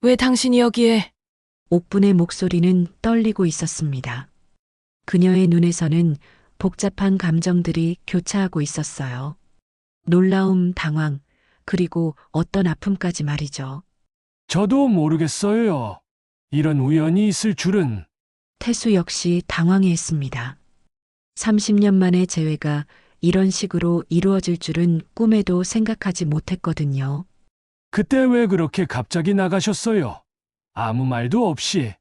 왜 당신이 여기에? 옥분의 목소리는 떨리고 있었습니다. 그녀의 눈에서는 복잡한 감정들이 교차하고 있었어요. 놀라움, 당황, 그리고 어떤 아픔까지 말이죠. 저도 모르겠어요. 이런 우연이 있을 줄은. 태수 역시 당황해했습니다. 30년 만의 재회가 이런 식으로 이루어질 줄은 꿈에도 생각하지 못했거든요. 그때 왜 그렇게 갑자기 나가셨어요? 아무 말도 없이.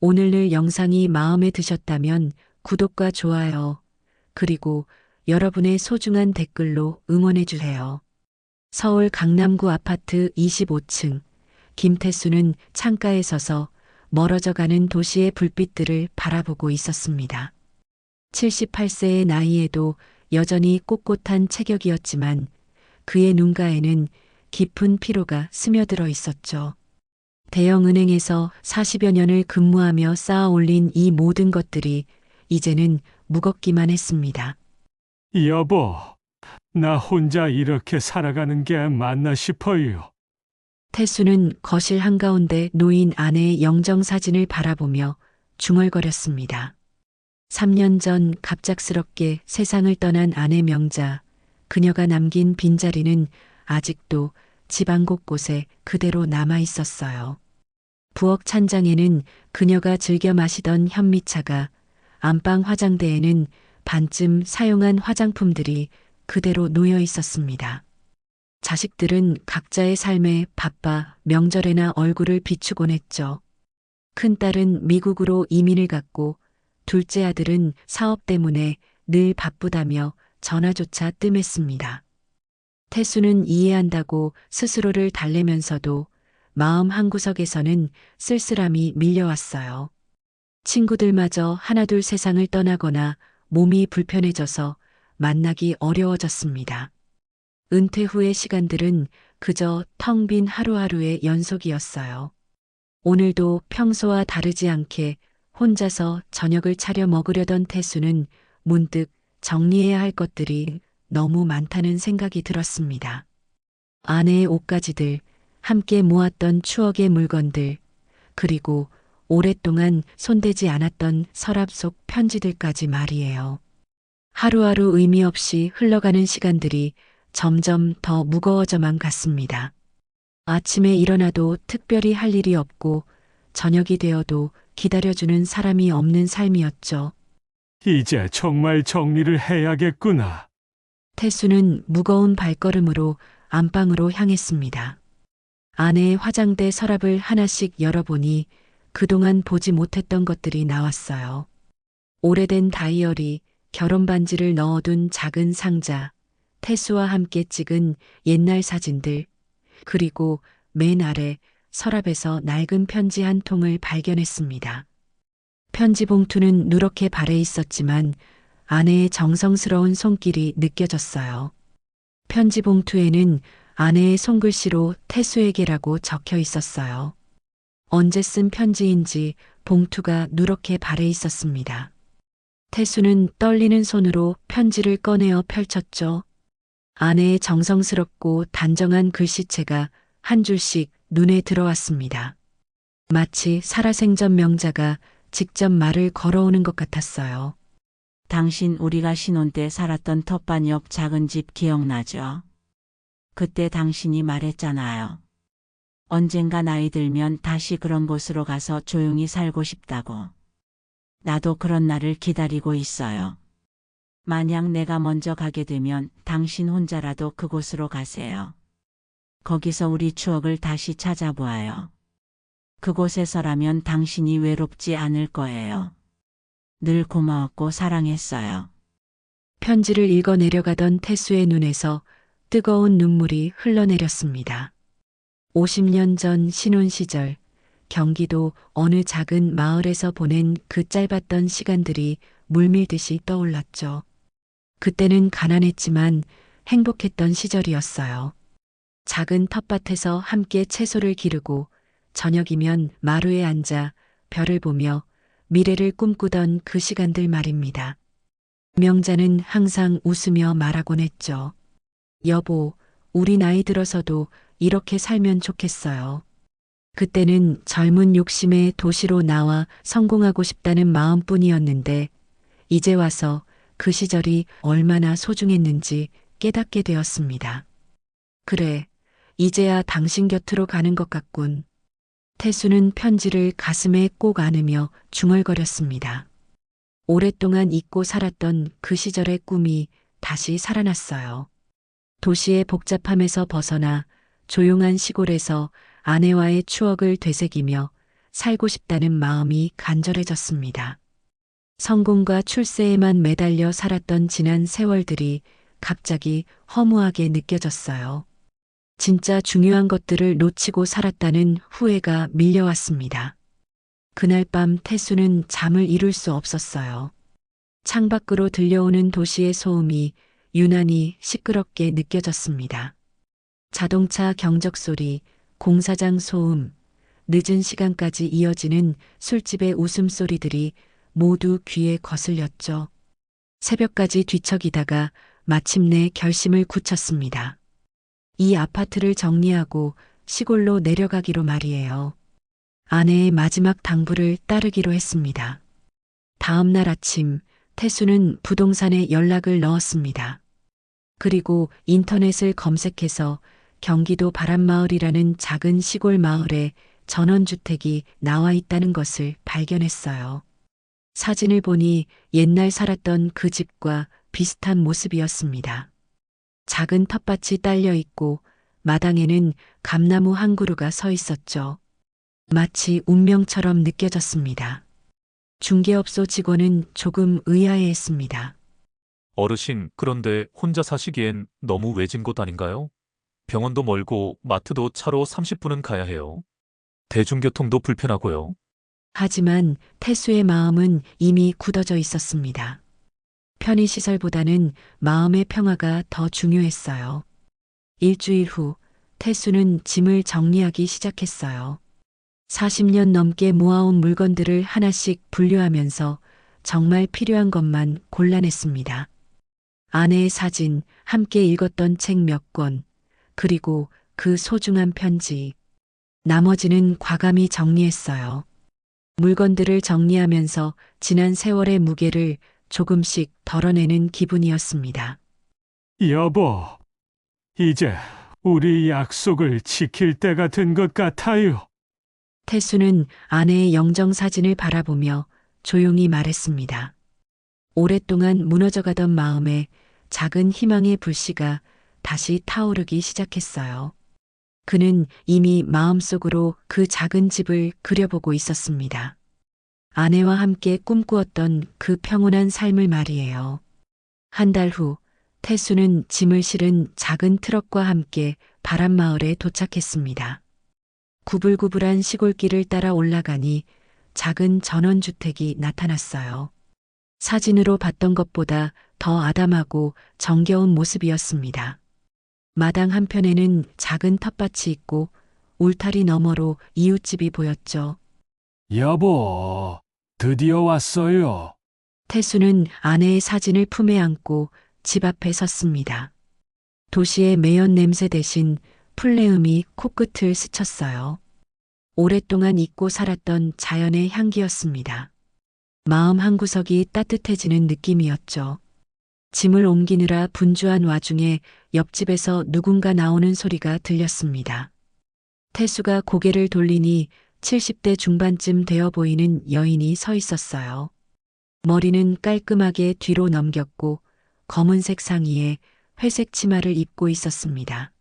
오늘 영상이 마음에 드셨다면 구독과 좋아요, 그리고 여러분의 소중한 댓글로 응원해주세요. 서울 강남구 아파트 25층, 김태수는 창가에 서서 멀어져가는 도시의 불빛들을 바라보고 있었습니다. 78세의 나이에도 여전히 꼿꼿한 체격이었지만 그의 눈가에는 깊은 피로가 스며들어 있었죠. 대형은행에서 40여 년을 근무하며 쌓아 올린 이 모든 것들이 이제는 무겁기만 했습니다. 여보, 나 혼자 이렇게 살아가는 게 맞나 싶어요. 태수는 거실 한가운데 놓인 아내의 영정사진을 바라보며 중얼거렸습니다. 3년 전 갑작스럽게 세상을 떠난 아내 명자, 그녀가 남긴 빈자리는 아직도 집안 곳곳에 그대로 남아 있었어요. 부엌 찬장에는 그녀가 즐겨 마시던 현미차가, 안방 화장대에는 반쯤 사용한 화장품들이 그대로 놓여 있었습니다. 자식들은 각자의 삶에 바빠 명절에나 얼굴을 비추곤 했죠. 큰딸은 미국으로 이민을 갔고 둘째 아들은 사업 때문에 늘 바쁘다며 전화조차 뜸했습니다. 태수는 이해한다고 스스로를 달래면서도 마음 한구석에서는 쓸쓸함이 밀려왔어요. 친구들마저 하나둘 세상을 떠나거나 몸이 불편해져서 만나기 어려워졌습니다. 은퇴 후의 시간들은 그저 텅 빈 하루하루의 연속이었어요. 오늘도 평소와 다르지 않게 혼자서 저녁을 차려 먹으려던 태수는 문득 정리해야 할 것들이 너무 많다는 생각이 들었습니다. 아내의 옷가지들, 함께 모았던 추억의 물건들, 그리고 오랫동안 손대지 않았던 서랍 속 편지들까지 말이에요. 하루하루 의미 없이 흘러가는 시간들이 점점 더 무거워져만 갔습니다. 아침에 일어나도 특별히 할 일이 없고 저녁이 되어도 기다려주는 사람이 없는 삶이었죠. 이제 정말 정리를 해야겠구나. 태수는 무거운 발걸음으로 안방으로 향했습니다. 아내의 화장대 서랍을 하나씩 열어보니 그동안 보지 못했던 것들이 나왔어요. 오래된 다이어리, 결혼 반지를 넣어둔 작은 상자, 태수와 함께 찍은 옛날 사진들, 그리고 맨 아래 서랍에서 낡은 편지 한 통을 발견했습니다. 편지 봉투는 누렇게 발해 있었지만 아내의 정성스러운 손길이 느껴졌어요. 편지 봉투에는 아내의 손글씨로 태수에게라고 적혀 있었어요. 언제 쓴 편지인지 봉투가 누렇게 발해 있었습니다. 태수는 떨리는 손으로 편지를 꺼내어 펼쳤죠. 아내의 정성스럽고 단정한 글씨체가 한 줄씩 눈에 들어왔습니다. 마치 살아생전 명자가 직접 말을 걸어오는 것 같았어요. 당신 우리가 신혼 때 살았던 텃밭 옆 작은 집 기억나죠? 그때 당신이 말했잖아요. 언젠가 나이 들면 다시 그런 곳으로 가서 조용히 살고 싶다고. 나도 그런 날을 기다리고 있어요. 만약 내가 먼저 가게 되면 당신 혼자라도 그곳으로 가세요. 거기서 우리 추억을 다시 찾아보아요. 그곳에서라면 당신이 외롭지 않을 거예요. 늘 고마웠고 사랑했어요. 편지를 읽어 내려가던 태수의 눈에서 뜨거운 눈물이 흘러내렸습니다. 50년 전 신혼 시절 경기도 어느 작은 마을에서 보낸 그 짧았던 시간들이 물밀듯이 떠올랐죠. 그때는 가난했지만 행복했던 시절이었어요. 작은 텃밭에서 함께 채소를 기르고 저녁이면 마루에 앉아 별을 보며 미래를 꿈꾸던 그 시간들 말입니다. 명자는 항상 웃으며 말하곤 했죠. 여보, 우리 나이 들어서도 이렇게 살면 좋겠어요. 그때는 젊은 욕심에 도시로 나와 성공하고 싶다는 마음뿐이었는데 이제 와서 그 시절이 얼마나 소중했는지 깨닫게 되었습니다. 그래, 이제야 당신 곁으로 가는 것 같군. 태수는 편지를 가슴에 꼭 안으며 중얼거렸습니다. 오랫동안 잊고 살았던 그 시절의 꿈이 다시 살아났어요. 도시의 복잡함에서 벗어나 조용한 시골에서 아내와의 추억을 되새기며 살고 싶다는 마음이 간절해졌습니다. 성공과 출세에만 매달려 살았던 지난 세월들이 갑자기 허무하게 느껴졌어요. 진짜 중요한 것들을 놓치고 살았다는 후회가 밀려왔습니다. 그날 밤 태수는 잠을 이룰 수 없었어요. 창밖으로 들려오는 도시의 소음이 유난히 시끄럽게 느껴졌습니다. 자동차 경적 소리, 공사장 소음, 늦은 시간까지 이어지는 술집의 웃음소리들이 모두 귀에 거슬렸죠. 새벽까지 뒤척이다가 마침내 결심을 굳혔습니다. 이 아파트를 정리하고 시골로 내려가기로 말이에요. 아내의 마지막 당부를 따르기로 했습니다. 다음 날 아침 태수는 부동산에 연락을 넣었습니다. 그리고 인터넷을 검색해서 경기도 바람마을이라는 작은 시골 마을에 전원주택이 나와 있다는 것을 발견했어요. 사진을 보니 옛날 살았던 그 집과 비슷한 모습이었습니다. 작은 텃밭이 딸려 있고 마당에는 감나무 한 그루가 서 있었죠. 마치 운명처럼 느껴졌습니다. 중개업소 직원은 조금 의아해했습니다. 어르신, 그런데 혼자 사시기엔 너무 외진 곳 아닌가요? 병원도 멀고 마트도 차로 30분은 가야 해요. 대중교통도 불편하고요. 하지만 태수의 마음은 이미 굳어져 있었습니다. 편의시설보다는 마음의 평화가 더 중요했어요. 일주일 후 태수는 짐을 정리하기 시작했어요. 40년 넘게 모아온 물건들을 하나씩 분류하면서 정말 필요한 것만 골라냈습니다. 아내의 사진, 함께 읽었던 책 몇 권, 그리고 그 소중한 편지. 나머지는 과감히 정리했어요. 물건들을 정리하면서 지난 세월의 무게를 조금씩 덜어내는 기분이었습니다. 여보, 이제 우리 약속을 지킬 때가 된 것 같아요. 태수는 아내의 영정사진을 바라보며 조용히 말했습니다. 오랫동안 무너져가던 마음에 작은 희망의 불씨가 다시 타오르기 시작했어요. 그는 이미 마음속으로 그 작은 집을 그려보고 있었습니다. 아내와 함께 꿈꾸었던 그 평온한 삶을 말이에요. 한 달 후, 태수는 짐을 실은 작은 트럭과 함께 바람마을에 도착했습니다. 구불구불한 시골길을 따라 올라가니 작은 전원주택이 나타났어요. 사진으로 봤던 것보다 더 아담하고 정겨운 모습이었습니다. 마당 한편에는 작은 텃밭이 있고 울타리 너머로 이웃집이 보였죠. 여보, 드디어 왔어요. 태수는 아내의 사진을 품에 안고 집 앞에 섰습니다. 도시의 매연 냄새 대신 풀내음이 코끝을 스쳤어요. 오랫동안 잊고 살았던 자연의 향기였습니다. 마음 한구석이 따뜻해지는 느낌이었죠. 짐을 옮기느라 분주한 와중에 옆집에서 누군가 나오는 소리가 들렸습니다. 태수가 고개를 돌리니 70대 중반쯤 되어 보이는 여인이 서 있었어요. 머리는 깔끔하게 뒤로 넘겼고 검은색 상의에 회색 치마를 입고 있었습니다.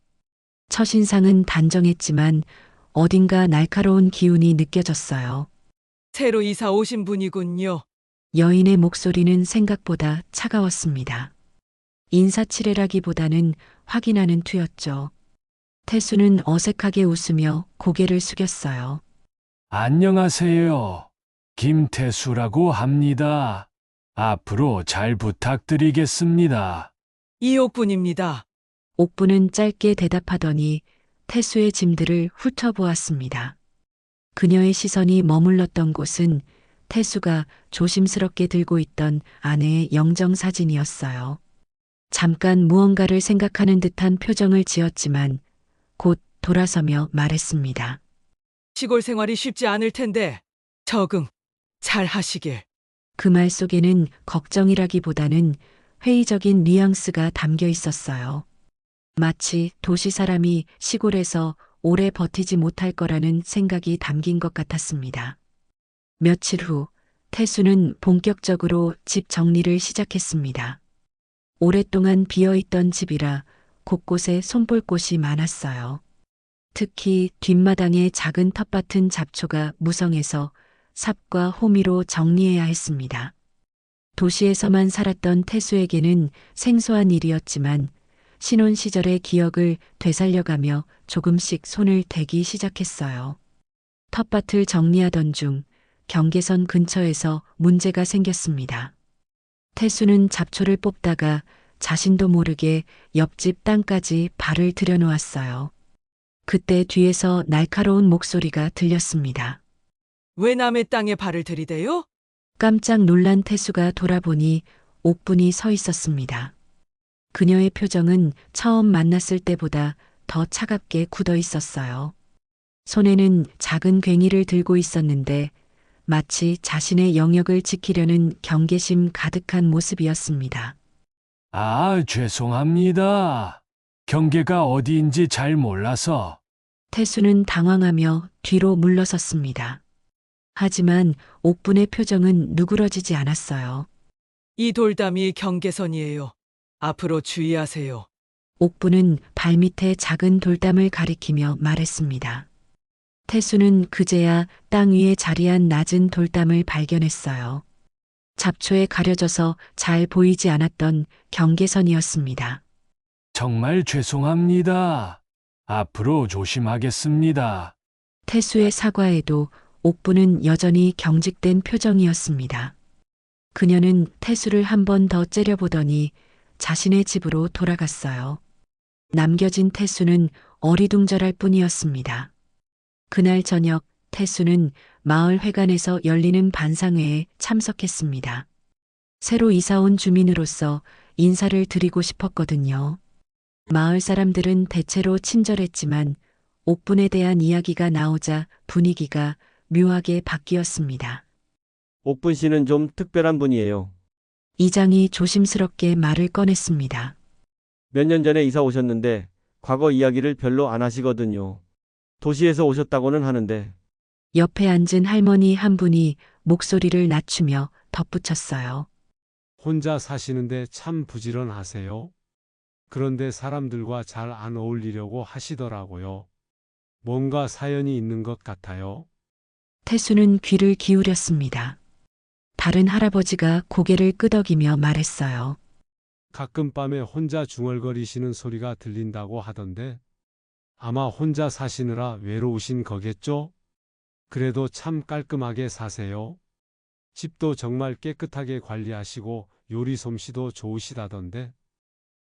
첫인상은 단정했지만 어딘가 날카로운 기운이 느껴졌어요. 새로 이사 오신 분이군요. 여인의 목소리는 생각보다 차가웠습니다. 인사치레라기보다는 확인하는 투였죠. 태수는 어색하게 웃으며 고개를 숙였어요. 안녕하세요. 김태수라고 합니다. 앞으로 잘 부탁드리겠습니다. 이옥분입니다. 옥부는 짧게 대답하더니 태수의 짐들을 훑어보았습니다. 그녀의 시선이 머물렀던 곳은 태수가 조심스럽게 들고 있던 아내의 영정사진이었어요. 잠깐 무언가를 생각하는 듯한 표정을 지었지만 곧 돌아서며 말했습니다. 시골 생활이 쉽지 않을 텐데 적응 잘 하시길. 그 말 속에는 걱정이라기보다는 회의적인 뉘앙스가 담겨 있었어요. 마치 도시 사람이 시골에서 오래 버티지 못할 거라는 생각이 담긴 것 같았습니다. 며칠 후 태수는 본격적으로 집 정리를 시작했습니다. 오랫동안 비어있던 집이라 곳곳에 손볼 곳이 많았어요. 특히 뒷마당의 작은 텃밭은 잡초가 무성해서 삽과 호미로 정리해야 했습니다. 도시에서만 살았던 태수에게는 생소한 일이었지만 신혼 시절의 기억을 되살려가며 조금씩 손을 대기 시작했어요. 텃밭을 정리하던 중 경계선 근처에서 문제가 생겼습니다. 태수는 잡초를 뽑다가 자신도 모르게 옆집 땅까지 발을 들여놓았어요. 그때 뒤에서 날카로운 목소리가 들렸습니다. 왜 남의 땅에 발을 들이대요? 깜짝 놀란 태수가 돌아보니 옥분이 서 있었습니다. 그녀의 표정은 처음 만났을 때보다 더 차갑게 굳어 있었어요. 손에는 작은 괭이를 들고 있었는데 마치 자신의 영역을 지키려는 경계심 가득한 모습이었습니다. 아, 죄송합니다. 경계가 어디인지 잘 몰라서. 태수는 당황하며 뒤로 물러섰습니다. 하지만 옥분의 표정은 누그러지지 않았어요. 이 돌담이 경계선이에요. 앞으로 주의하세요. 옥분은 발밑에 작은 돌담을 가리키며 말했습니다. 태수는 그제야 땅 위에 자리한 낮은 돌담을 발견했어요. 잡초에 가려져서 잘 보이지 않았던 경계선이었습니다. 정말 죄송합니다. 앞으로 조심하겠습니다. 태수의 사과에도 옥분은 여전히 경직된 표정이었습니다. 그녀는 태수를 한 번 더 째려보더니 자신의 집으로 돌아갔어요. 남겨진 태수는 어리둥절할 뿐이었습니다. 그날 저녁 태수는 마을 회관에서 열리는 반상회에 참석했습니다. 새로 이사온 주민으로서 인사를 드리고 싶었거든요. 마을 사람들은 대체로 친절했지만 옥분에 대한 이야기가 나오자 분위기가 묘하게 바뀌었습니다. 옥분 씨는 좀 특별한 분이에요. 이장이 조심스럽게 말을 꺼냈습니다. 몇 년 전에 이사 오셨는데 과거 이야기를 별로 안 하시거든요. 도시에서 오셨다고는 하는데 옆에 앉은 할머니 한 분이 목소리를 낮추며 덧붙였어요. 혼자 사시는데 참 부지런하세요. 그런데 사람들과 잘 안 어울리려고 하시더라고요. 뭔가 사연이 있는 것 같아요. 태수는 귀를 기울였습니다. 다른 할아버지가 고개를 끄덕이며 말했어요. 가끔 밤에 혼자 중얼거리시는 소리가 들린다고 하던데 아마 혼자 사시느라 외로우신 거겠죠? 그래도 참 깔끔하게 사세요. 집도 정말 깨끗하게 관리하시고 요리 솜씨도 좋으시다던데.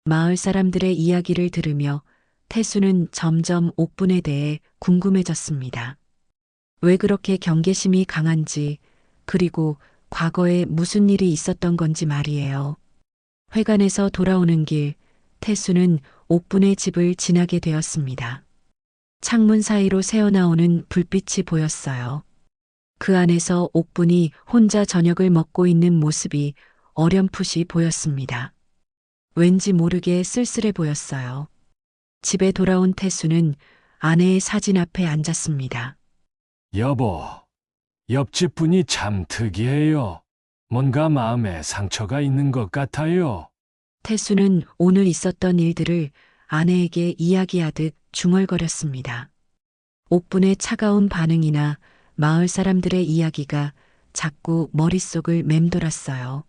마을 사람들의 이야기를 들으며 태수는 점점 옥분에 대해 궁금해졌습니다. 왜 그렇게 경계심이 강한지, 그리고 과거에 무슨 일이 있었던 건지 말이에요. 회관에서 돌아오는 길, 태수는 옥분의 집을 지나게 되었습니다. 창문 사이로 새어나오는 불빛이 보였어요. 그 안에서 옥분이 혼자 저녁을 먹고 있는 모습이 어렴풋이 보였습니다. 왠지 모르게 쓸쓸해 보였어요. 집에 돌아온 태수는 아내의 사진 앞에 앉았습니다. 여보, 옆집 분이 참 특이해요. 뭔가 마음에 상처가 있는 것 같아요. 태수는 오늘 있었던 일들을 아내에게 이야기하듯 중얼거렸습니다. 옥분의 차가운 반응이나 마을 사람들의 이야기가 자꾸 머릿속을 맴돌았어요.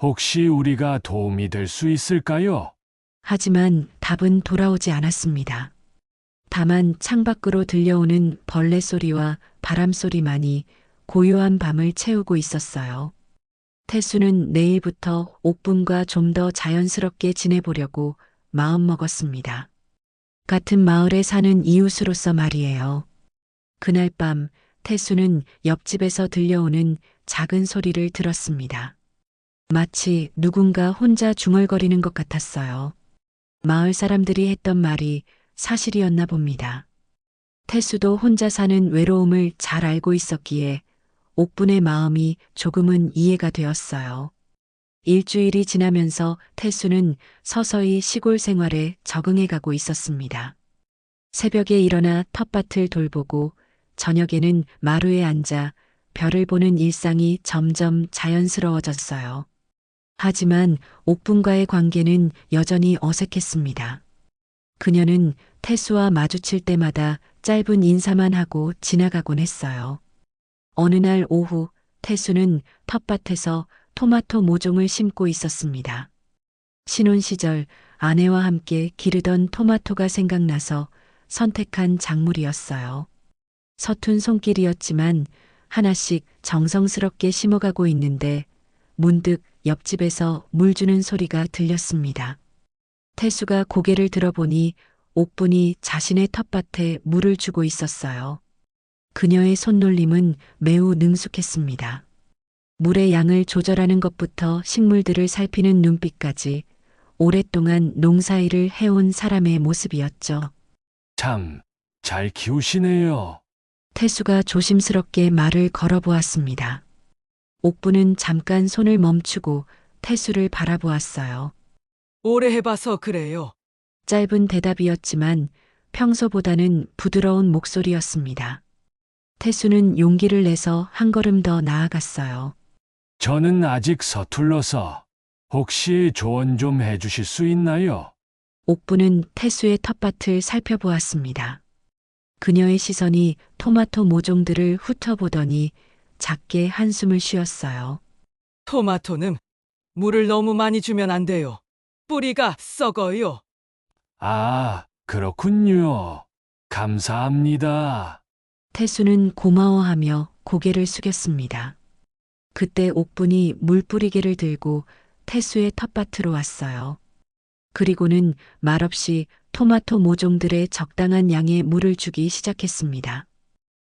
혹시 우리가 도움이 될 수 있을까요? 하지만 답은 돌아오지 않았습니다. 다만 창밖으로 들려오는 벌레 소리와 바람 소리만이 고요한 밤을 채우고 있었어요. 태수는 내일부터 옥분과 좀 더 자연스럽게 지내보려고 마음먹었습니다. 같은 마을에 사는 이웃으로서 말이에요. 그날 밤 태수는 옆집에서 들려오는 작은 소리를 들었습니다. 마치 누군가 혼자 중얼거리는 것 같았어요. 마을 사람들이 했던 말이 사실이었나 봅니다. 태수도 혼자 사는 외로움을 잘 알고 있었기에 옥분의 마음이 조금은 이해가 되었어요. 일주일이 지나면서 태수는 서서히 시골 생활에 적응해 가고 있었습니다. 새벽에 일어나 텃밭을 돌보고 저녁에는 마루에 앉아 별을 보는 일상이 점점 자연스러워졌어요. 하지만 옥분과의 관계는 여전히 어색했습니다. 그녀는 태수와 마주칠 때마다 짧은 인사만 하고 지나가곤 했어요. 어느 날 오후 태수는 텃밭에서 토마토 모종을 심고 있었습니다. 신혼 시절 아내와 함께 기르던 토마토가 생각나서 선택한 작물이었어요. 서툰 손길이었지만 하나씩 정성스럽게 심어가고 있는데 문득 옆집에서 물 주는 소리가 들렸습니다. 태수가 고개를 들어보니 옥분이 자신의 텃밭에 물을 주고 있었어요. 그녀의 손놀림은 매우 능숙했습니다. 물의 양을 조절하는 것부터 식물들을 살피는 눈빛까지 오랫동안 농사일을 해온 사람의 모습이었죠. 참, 잘 키우시네요. 태수가 조심스럽게 말을 걸어보았습니다. 옥분은 잠깐 손을 멈추고 태수를 바라보았어요. 오래 해봐서 그래요. 짧은 대답이었지만 평소보다는 부드러운 목소리였습니다. 태수는 용기를 내서 한 걸음 더 나아갔어요. 저는 아직 서툴러서 혹시 조언 좀 해주실 수 있나요? 옥분은 태수의 텃밭을 살펴보았습니다. 그녀의 시선이 토마토 모종들을 훑어보더니 작게 한숨을 쉬었어요. 토마토는 물을 너무 많이 주면 안 돼요. 뿌리가 썩어요. 아, 그렇군요. 감사합니다. 태수는 고마워하며 고개를 숙였습니다. 그때 옥분이 물뿌리개를 들고 태수의 텃밭으로 왔어요. 그리고는 말없이 토마토 모종들의 적당한 양의 물을 주기 시작했습니다.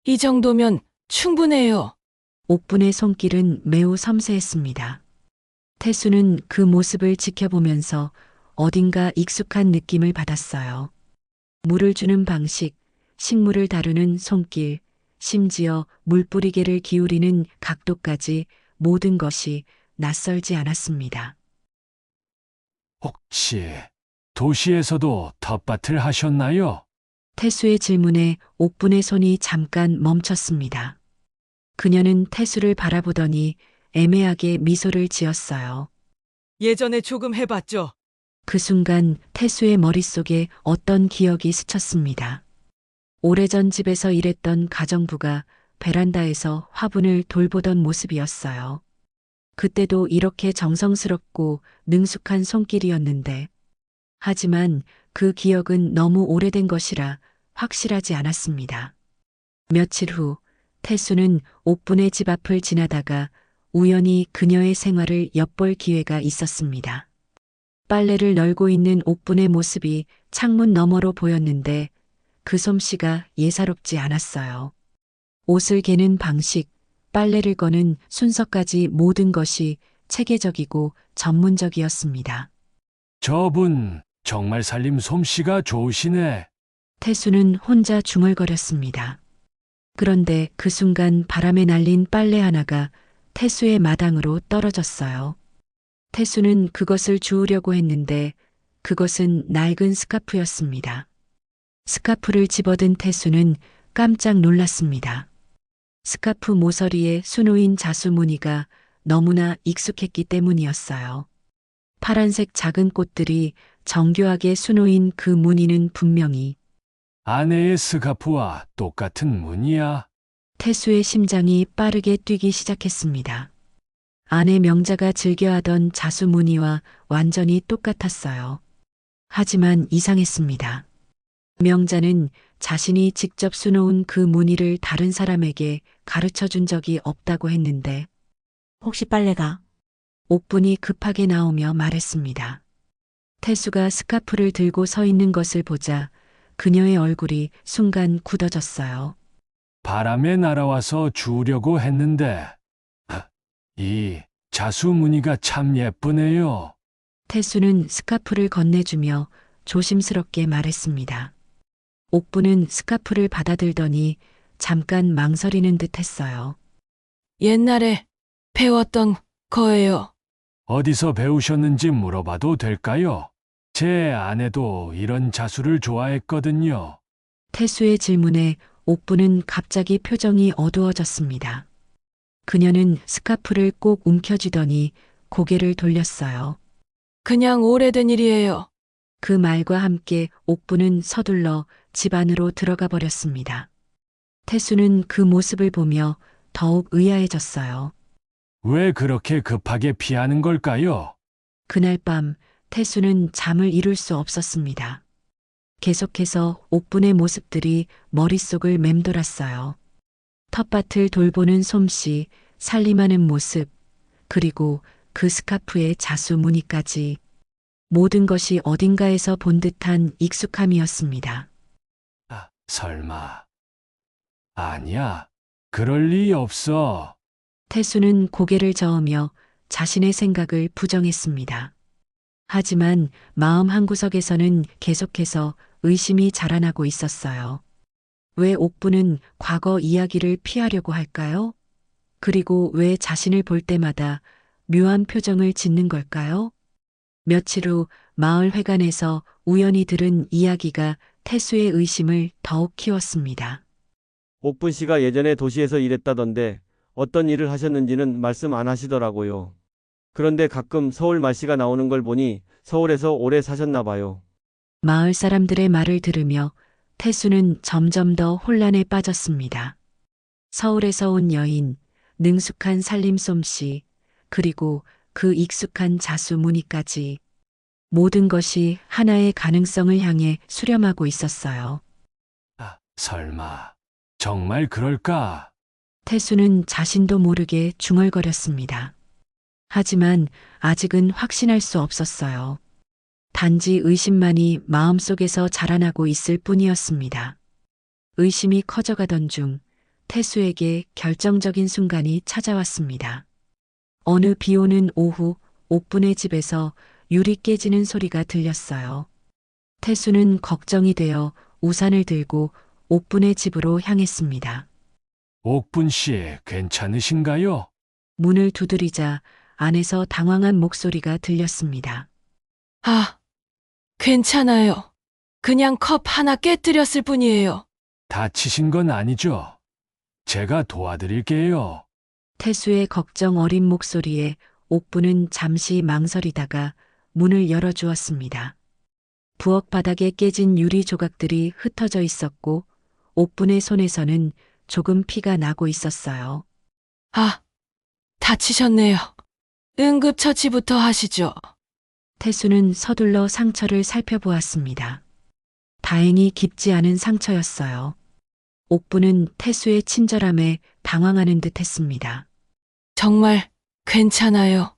이 정도면 충분해요. 옥분의 손길은 매우 섬세했습니다. 태수는 그 모습을 지켜보면서 어딘가 익숙한 느낌을 받았어요. 물을 주는 방식, 식물을 다루는 손길, 심지어 물뿌리개를 기울이는 각도까지 모든 것이 낯설지 않았습니다. 혹시 도시에서도 텃밭을 하셨나요? 태수의 질문에 옥분의 손이 잠깐 멈췄습니다. 그녀는 태수를 바라보더니 애매하게 미소를 지었어요. 예전에 조금 해봤죠. 그 순간 태수의 머릿속에 어떤 기억이 스쳤습니다. 오래전 집에서 일했던 가정부가 베란다에서 화분을 돌보던 모습이었어요. 그때도 이렇게 정성스럽고 능숙한 손길이었는데, 하지만 그 기억은 너무 오래된 것이라 확실하지 않았습니다. 며칠 후 태수는 옥분의 집 앞을 지나다가 우연히 그녀의 생활을 엿볼 기회가 있었습니다. 빨래를 널고 있는 옥분의 모습이 창문 너머로 보였는데 그 솜씨가 예사롭지 않았어요. 옷을 개는 방식, 빨래를 거는 순서까지 모든 것이 체계적이고 전문적이었습니다. 저분 정말 살림 솜씨가 좋으시네. 태수는 혼자 중얼거렸습니다. 그런데 그 순간 바람에 날린 빨래 하나가 태수의 마당으로 떨어졌어요. 태수는 그것을 주우려고 했는데 그것은 낡은 스카프였습니다. 스카프를 집어든 태수는 깜짝 놀랐습니다. 스카프 모서리에 수놓인 자수 무늬가 너무나 익숙했기 때문이었어요. 파란색 작은 꽃들이 정교하게 수놓인 그 무늬는 분명히 아내의 스카프와 똑같은 무늬야. 태수의 심장이 빠르게 뛰기 시작했습니다. 아내 명자가 즐겨하던 자수 무늬와 완전히 똑같았어요. 하지만 이상했습니다. 명자는 자신이 직접 수놓은 그 무늬를 다른 사람에게 가르쳐 준 적이 없다고 했는데 혹시 빨래가? 옥분이 급하게 나오며 말했습니다. 태수가 스카프를 들고 서 있는 것을 보자 그녀의 얼굴이 순간 굳어졌어요. 바람에 날아와서 주우려고 했는데 이 자수 무늬가 참 예쁘네요. 태수는 스카프를 건네주며 조심스럽게 말했습니다. 옥부는 스카프를 받아들더니 잠깐 망설이는 듯 했어요. 옛날에 배웠던 거예요. 어디서 배우셨는지 물어봐도 될까요? 제 아내도 이런 자수를 좋아했거든요. 태수의 질문에 옥부는 갑자기 표정이 어두워졌습니다. 그녀는 스카프를 꼭 움켜쥐더니 고개를 돌렸어요. 그냥 오래된 일이에요. 그 말과 함께 옥부는 서둘러 집 안으로 들어가 버렸습니다. 태수는 그 모습을 보며 더욱 의아해졌어요. 왜 그렇게 급하게 피하는 걸까요? 그날 밤 태수는 잠을 이룰 수 없었습니다. 계속해서 옥분의 모습들이 머릿속을 맴돌았어요. 텃밭을 돌보는 솜씨, 살림하는 모습, 그리고 그 스카프의 자수 무늬까지 모든 것이 어딘가에서 본 듯한 익숙함이었습니다. 설마. 아니야. 그럴 리 없어. 태수는 고개를 저으며 자신의 생각을 부정했습니다. 하지만 마음 한구석에서는 계속해서 의심이 자라나고 있었어요. 왜 옥부는 과거 이야기를 피하려고 할까요? 그리고 왜 자신을 볼 때마다 묘한 표정을 짓는 걸까요? 며칠 후 마을 회관에서 우연히 들은 이야기가 태수의 의심을 더욱 키웠습니다. 옥분 씨가 예전에 도시에서 일했다던데 어떤 일을 하셨는지는 말씀 안 하시더라고요. 그런데 가끔 서울 말씨가 나오는 걸 보니 서울에서 오래 사셨나 봐요. 마을 사람들의 말을 들으며 태수는 점점 더 혼란에 빠졌습니다. 서울에서 온 여인, 능숙한 살림 솜씨, 그리고 그 익숙한 자수 무늬까지 모든 것이 하나의 가능성을 향해 수렴하고 있었어요. 설마. 정말 그럴까? 태수는 자신도 모르게 중얼거렸습니다. 하지만 아직은 확신할 수 없었어요. 단지 의심만이 마음속에서 자라나고 있을 뿐이었습니다. 의심이 커져가던 중 태수에게 결정적인 순간이 찾아왔습니다. 어느 비 오는 오후 옥분의 집에서 유리 깨지는 소리가 들렸어요. 태수는 걱정이 되어 우산을 들고 옥분의 집으로 향했습니다. 옥분 씨, 괜찮으신가요? 문을 두드리자 안에서 당황한 목소리가 들렸습니다. 아, 괜찮아요. 그냥 컵 하나 깨뜨렸을 뿐이에요. 다치신 건 아니죠? 제가 도와드릴게요. 태수의 걱정 어린 목소리에 옥부는 잠시 망설이다가 문을 열어주었습니다. 부엌 바닥에 깨진 유리 조각들이 흩어져 있었고 옥분의 손에서는 조금 피가 나고 있었어요. 아, 다치셨네요. 응급처치부터 하시죠. 태수는 서둘러 상처를 살펴보았습니다. 다행히 깊지 않은 상처였어요. 옥부는 태수의 친절함에 당황하는 듯 했습니다. 정말 괜찮아요.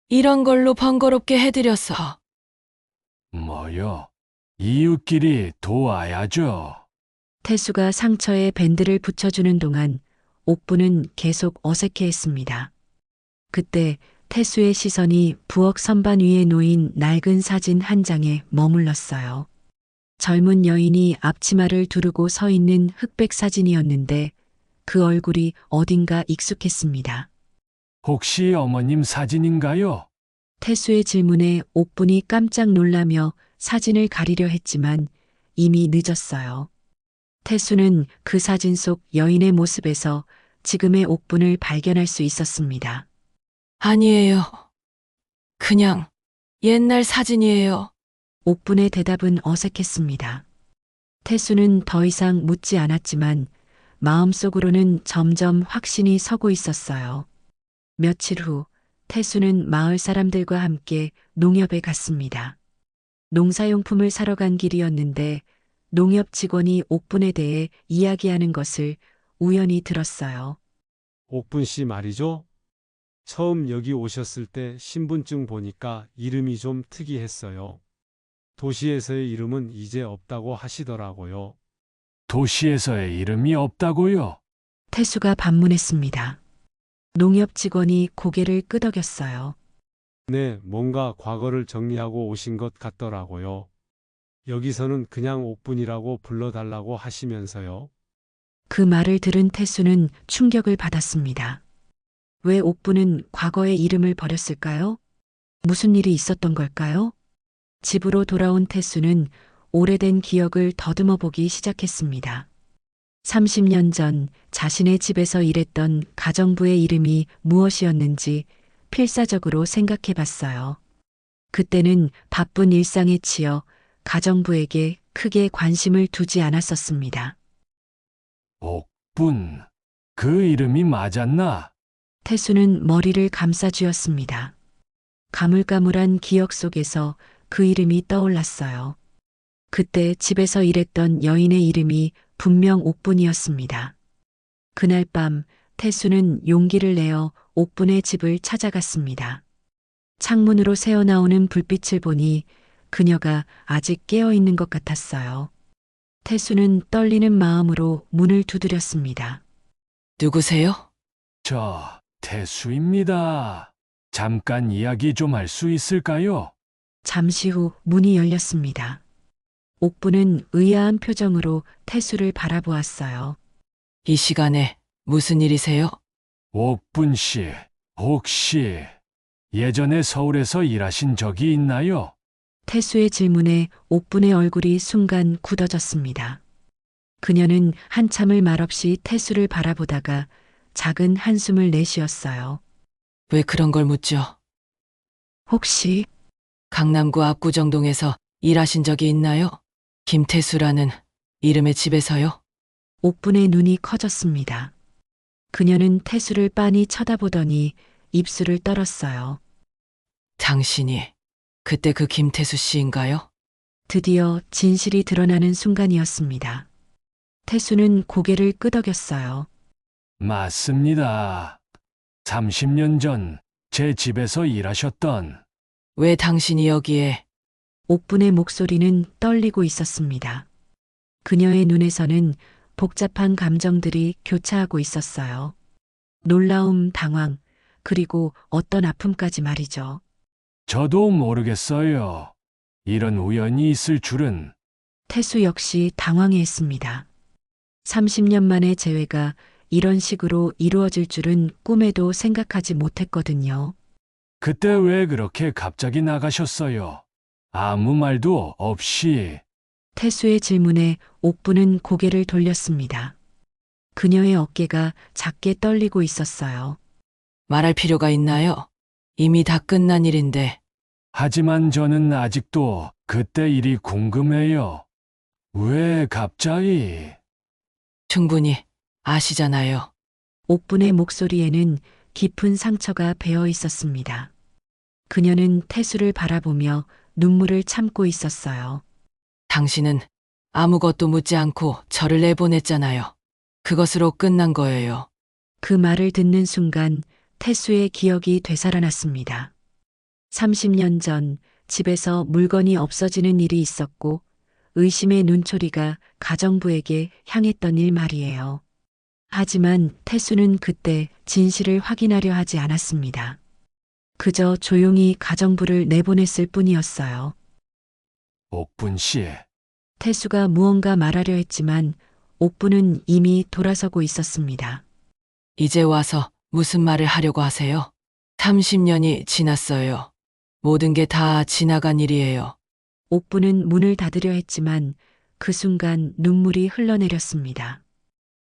이런 걸로 번거롭게 해드렸어. 뭐요? 이웃끼리 도와야죠. 태수가 상처에 밴드를 붙여주는 동안 옥부는 계속 어색해했습니다. 그때 태수의 시선이 부엌 선반 위에 놓인 낡은 사진 한 장에 머물렀어요. 젊은 여인이 앞치마를 두르고 서 있는 흑백 사진이었는데 그 얼굴이 어딘가 익숙했습니다. 혹시 어머님 사진인가요? 태수의 질문에 옥분이 깜짝 놀라며 사진을 가리려 했지만 이미 늦었어요. 태수는 그 사진 속 여인의 모습에서 지금의 옥분을 발견할 수 있었습니다. 아니에요. 그냥 옛날 사진이에요. 옥분의 대답은 어색했습니다. 태수는 더 이상 묻지 않았지만 마음속으로는 점점 확신이 서고 있었어요. 며칠 후 태수는 마을 사람들과 함께 농협에 갔습니다. 농사용품을 사러 간 길이었는데 농협 직원이 옥분에 대해 이야기하는 것을 우연히 들었어요. 옥분 씨 말이죠? 처음 여기 오셨을 때 신분증 보니까 이름이 좀 특이했어요. 도시에서의 이름은 이제 없다고 하시더라고요. 도시에서의 이름이 없다고요? 태수가 반문했습니다. 농협 직원이 고개를 끄덕였어요. 네, 뭔가 과거를 정리하고 오신 것 같더라고요. 여기서는 그냥 옥분이라고 불러달라고 하시면서요. 그 말을 들은 태수는 충격을 받았습니다. 왜 옥부는 과거의 이름을 버렸을까요? 무슨 일이 있었던 걸까요? 집으로 돌아온 태수는 오래된 기억을 더듬어 보기 시작했습니다. 30년 전 자신의 집에서 일했던 가정부의 이름이 무엇이었는지 필사적으로 생각해 봤어요. 그때는 바쁜 일상에 치여 가정부에게 크게 관심을 두지 않았었습니다. 옥분. 그 이름이 맞았나? 태수는 머리를 감싸 쥐었습니다. 가물가물한 기억 속에서 그 이름이 떠올랐어요. 그때 집에서 일했던 여인의 이름이 분명 옥분이었습니다. 그날 밤 태수는 용기를 내어 옥분의 집을 찾아갔습니다. 창문으로 새어나오는 불빛을 보니 그녀가 아직 깨어 있는 것 같았어요. 태수는 떨리는 마음으로 문을 두드렸습니다. 누구세요? 저, 태수입니다. 잠깐 이야기 좀 할 수 있을까요? 잠시 후 문이 열렸습니다. 옥부는 의아한 표정으로 태수를 바라보았어요. 이 시간에 무슨 일이세요? 옥분 씨, 혹시 예전에 서울에서 일하신 적이 있나요? 태수의 질문에 옥분의 얼굴이 순간 굳어졌습니다. 그녀는 한참을 말없이 태수를 바라보다가 작은 한숨을 내쉬었어요. 왜 그런 걸 묻죠? 혹시 강남구 압구정동에서 일하신 적이 있나요? 김태수라는 이름의 집에서요? 옥분의 눈이 커졌습니다. 그녀는 태수를 빤히 쳐다보더니 입술을 떨었어요. 당신이 그때 그 김태수 씨인가요? 드디어 진실이 드러나는 순간이었습니다. 태수는 고개를 끄덕였어요. 맞습니다. 30년 전 제 집에서 일하셨던 왜 당신이 여기에? 옥분의 목소리는 떨리고 있었습니다. 그녀의 눈에서는 복잡한 감정들이 교차하고 있었어요. 놀라움, 당황, 그리고 어떤 아픔까지 말이죠. 저도 모르겠어요. 이런 우연이 있을 줄은. 태수 역시 당황해했습니다. 30년 만의 재회가 이런 식으로 이루어질 줄은 꿈에도 생각하지 못했거든요. 그때 왜 그렇게 갑자기 나가셨어요? 아무 말도 없이. 태수의 질문에 옥부는 고개를 돌렸습니다. 그녀의 어깨가 작게 떨리고 있었어요. 말할 필요가 있나요? 이미 다 끝난 일인데. 하지만 저는 아직도 그때 일이 궁금해요. 왜 갑자기? 충분히 아시잖아요. 옥분의 목소리에는 깊은 상처가 배어 있었습니다. 그녀는 태수를 바라보며 눈물을 참고 있었어요. 당신은 아무것도 묻지 않고 저를 내보냈잖아요. 그것으로 끝난 거예요. 그 말을 듣는 순간 태수의 기억이 되살아났습니다. 30년 전 집에서 물건이 없어지는 일이 있었고 의심의 눈초리가 가정부에게 향했던 일 말이에요. 하지만 태수는 그때 진실을 확인하려 하지 않았습니다. 그저 조용히 가정부를 내보냈을 뿐이었어요. 옥분 씨, 태수가 무언가 말하려 했지만 옥부는 이미 돌아서고 있었습니다. 이제 와서 무슨 말을 하려고 하세요? 30년이 지났어요. 모든 게 다 지나간 일이에요. 옥부는 문을 닫으려 했지만 그 순간 눈물이 흘러내렸습니다.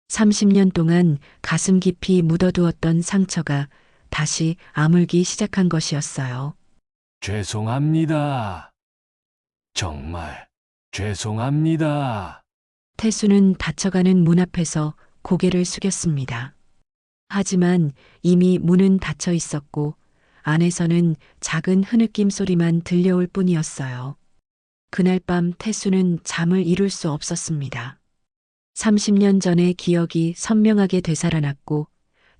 30년 동안 가슴 깊이 묻어두었던 상처가 다시 아물기 시작한 것이었어요. 죄송합니다. 정말 죄송합니다. 태수는 닫혀가는 문 앞에서 고개를 숙였습니다. 하지만 이미 문은 닫혀 있었고 안에서는 작은 흐느낌 소리만 들려올 뿐이었어요. 그날 밤 태수는 잠을 이룰 수 없었습니다. 30년 전의 기억이 선명하게 되살아났고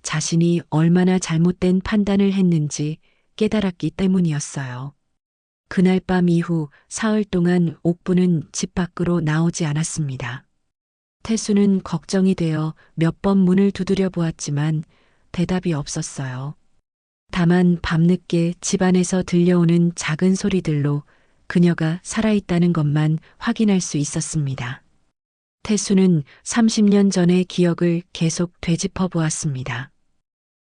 자신이 얼마나 잘못된 판단을 했는지 깨달았기 때문이었어요. 그날 밤 이후 사흘 동안 옥부는 집 밖으로 나오지 않았습니다. 태수는 걱정이 되어 몇 번 문을 두드려 보았지만 대답이 없었어요. 다만 밤늦게 집 안에서 들려오는 작은 소리들로 그녀가 살아있다는 것만 확인할 수 있었습니다. 태수는 30년 전의 기억을 계속 되짚어 보았습니다.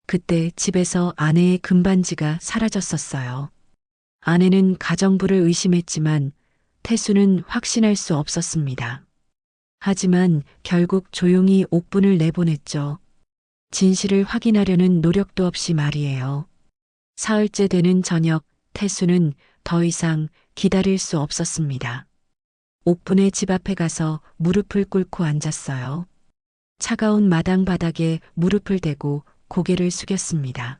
그때 집에서 아내의 금반지가 사라졌었어요. 아내는 가정부를 의심했지만 태수는 확신할 수 없었습니다. 하지만 결국 조용히 옥분을 내보냈죠. 진실을 확인하려는 노력도 없이 말이에요. 사흘째 되는 저녁, 태수는 더 이상 기다릴 수 없었습니다. 옥분의 집 앞에 가서 무릎을 꿇고 앉았어요. 차가운 마당 바닥에 무릎을 대고 고개를 숙였습니다.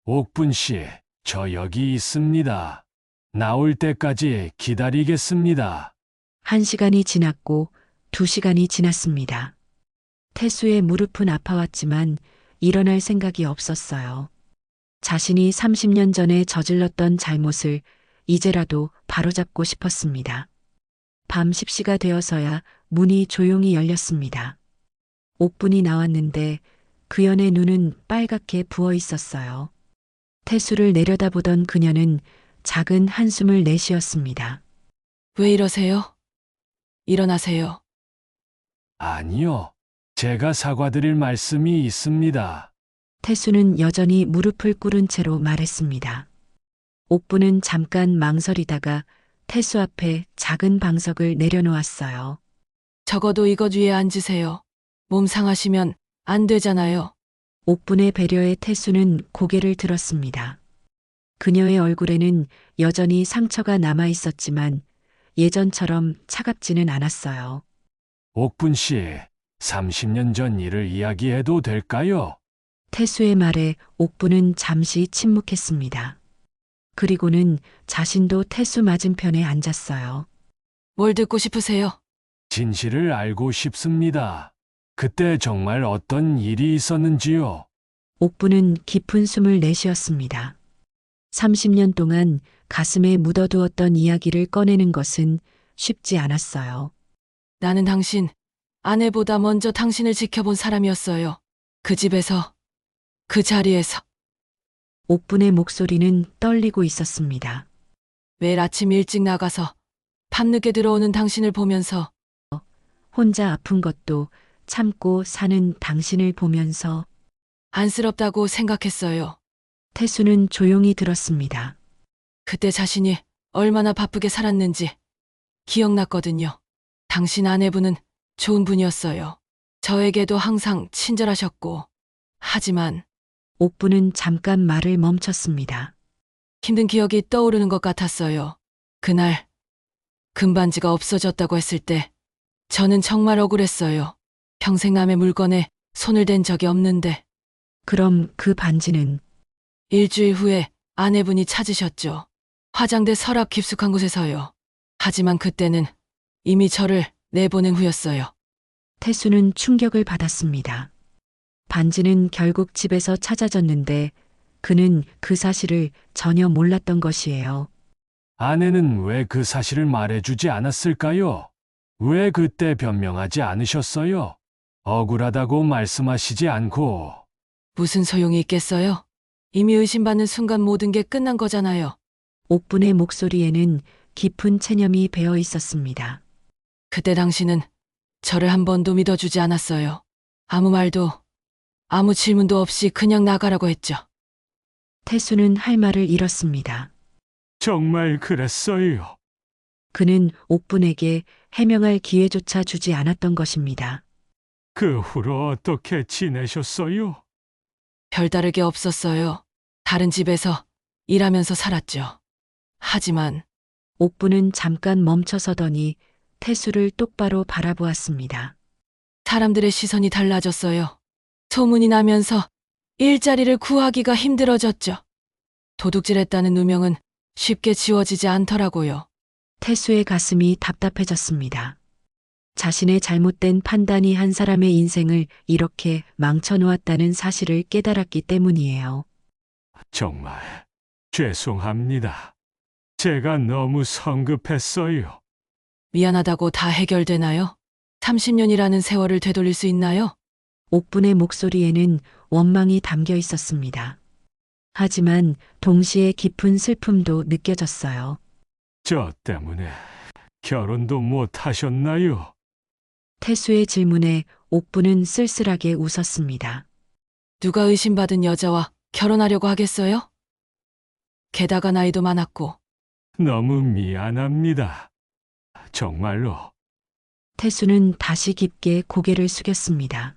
옥분 씨, 저 여기 있습니다. 나올 때까지 기다리겠습니다. 1시간이 지났고 2시간이 지났습니다. 태수의 무릎은 아파왔지만 일어날 생각이 없었어요. 자신이 30년 전에 저질렀던 잘못을 이제라도 바로잡고 싶었습니다. 밤 10시가 되어서야 문이 조용히 열렸습니다. 옥분이 나왔는데 그연의 눈은 빨갛게 부어 있었어요. 태수를 내려다보던 그녀는 작은 한숨을 내쉬었습니다. 왜 이러세요? 일어나세요. 아니요. 제가 사과드릴 말씀이 있습니다. 태수는 여전히 무릎을 꿇은 채로 말했습니다. 옥분은 잠깐 망설이다가 태수 앞에 작은 방석을 내려놓았어요. 적어도 이것 위에 앉으세요. 몸 상하시면 안 되잖아요. 옥분의 배려에 태수는 고개를 들었습니다. 그녀의 얼굴에는 여전히 상처가 남아 있었지만 예전처럼 차갑지는 않았어요. 옥분 씨, 30년 전 일을 이야기해도 될까요? 태수의 말에 옥분은 잠시 침묵했습니다. 그리고는 자신도 태수 맞은편에 앉았어요. 뭘 듣고 싶으세요? 진실을 알고 싶습니다. 그때 정말 어떤 일이 있었는지요? 옥분은 깊은 숨을 내쉬었습니다. 30년 동안 가슴에 묻어두었던 이야기를 꺼내는 것은 쉽지 않았어요. 나는 당신, 아내보다 먼저 당신을 지켜본 사람이었어요. 그 집에서, 그 자리에서. 옥분의 목소리는 떨리고 있었습니다. 매일 아침 일찍 나가서 밤늦게 들어오는 당신을 보면서 혼자 아픈 것도 참고 사는 당신을 보면서 안쓰럽다고 생각했어요. 태수는 조용히 들었습니다. 그때 자신이 얼마나 바쁘게 살았는지 기억났거든요. 당신 아내분은 좋은 분이었어요. 저에게도 항상 친절하셨고. 하지만 옥분은 잠깐 말을 멈췄습니다. 힘든 기억이 떠오르는 것 같았어요. 그날 금반지가 없어졌다고 했을 때 저는 정말 억울했어요. 평생 남의 물건에 손을 댄 적이 없는데 그럼 그 반지는 일주일 후에 아내분이 찾으셨죠. 화장대 서랍 깊숙한 곳에서요. 하지만 그때는 이미 저를 내보낸 후였어요. 태수는 충격을 받았습니다. 반지는 결국 집에서 찾아졌는데 그는 그 사실을 전혀 몰랐던 것이에요. 아내는 왜 그 사실을 말해주지 않았을까요? 왜 그때 변명하지 않으셨어요? 억울하다고 말씀하시지 않고. 무슨 소용이 있겠어요? 이미 의심받는 순간 모든 게 끝난 거잖아요. 옥분의 목소리에는 깊은 체념이 배어 있었습니다. 그때 당신은 저를 한 번도 믿어주지 않았어요. 아무 말도, 아무 질문도 없이 그냥 나가라고 했죠. 태수는 할 말을 잃었습니다. 정말 그랬어요. 그는 옥분에게 해명할 기회조차 주지 않았던 것입니다. 그 후로 어떻게 지내셨어요? 별다르게 없었어요. 다른 집에서 일하면서 살았죠. 하지만 옥분은 잠깐 멈춰서더니 태수를 똑바로 바라보았습니다. 사람들의 시선이 달라졌어요. 소문이 나면서 일자리를 구하기가 힘들어졌죠. 도둑질했다는 누명은 쉽게 지워지지 않더라고요. 태수의 가슴이 답답해졌습니다. 자신의 잘못된 판단이 한 사람의 인생을 이렇게 망쳐놓았다는 사실을 깨달았기 때문이에요. 정말 죄송합니다. 제가 너무 성급했어요. 미안하다고 다 해결되나요? 30년이라는 세월을 되돌릴 수 있나요? 옥분의 목소리에는 원망이 담겨 있었습니다. 하지만 동시에 깊은 슬픔도 느껴졌어요. 저 때문에 결혼도 못 하셨나요? 태수의 질문에 옥부는 쓸쓸하게 웃었습니다. 누가 의심받은 여자와 결혼하려고 하겠어요? 게다가 나이도 많았고, 너무 미안합니다. 정말로 태수는 다시 깊게 고개를 숙였습니다.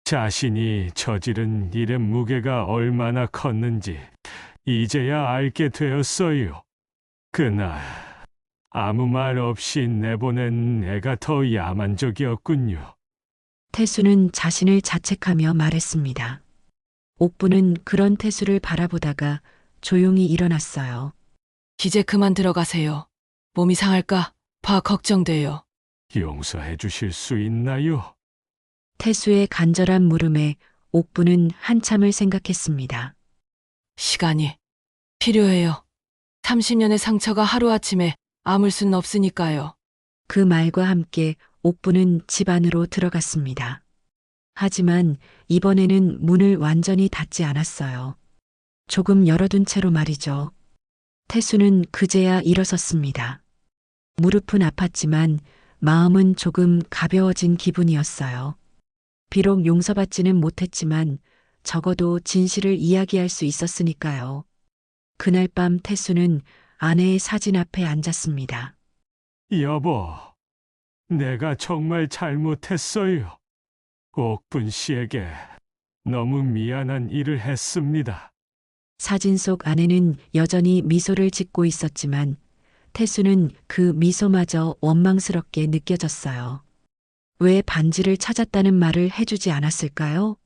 자신이 저지른 일의 무게가 얼마나 컸는지 이제야 알게 되었어요. 그날 아무 말 없이 내보낸 애가 더 야만적이었군요. 태수는 자신을 자책하며 말했습니다. 옥부는 그런 태수를 바라보다가 조용히 일어났어요. 이제 그만 들어가세요. 몸이 상할까 봐 걱정돼요. 용서해 주실 수 있나요? 태수의 간절한 물음에 옥부는 한참을 생각했습니다. 시간이 필요해요. 30년의 상처가 하루아침에 아물 수는 없으니까요. 그 말과 함께 옥부는 집 안으로 들어갔습니다. 하지만 이번에는 문을 완전히 닫지 않았어요. 조금 열어둔 채로 말이죠. 태수는 그제야 일어섰습니다. 무릎은 아팠지만 마음은 조금 가벼워진 기분이었어요. 비록 용서받지는 못했지만 적어도 진실을 이야기할 수 있었으니까요. 그날 밤 태수는 아내의 사진 앞에 앉았습니다. 여보, 내가 정말 잘못했어요. 옥분 씨에게 너무 미안한 일을 했습니다. 사진 속 아내는 여전히 미소를 짓고 있었지만 태수는 그 미소마저 원망스럽게 느껴졌어요. 왜 반지를 찾았다는 말을 해주지 않았을까요?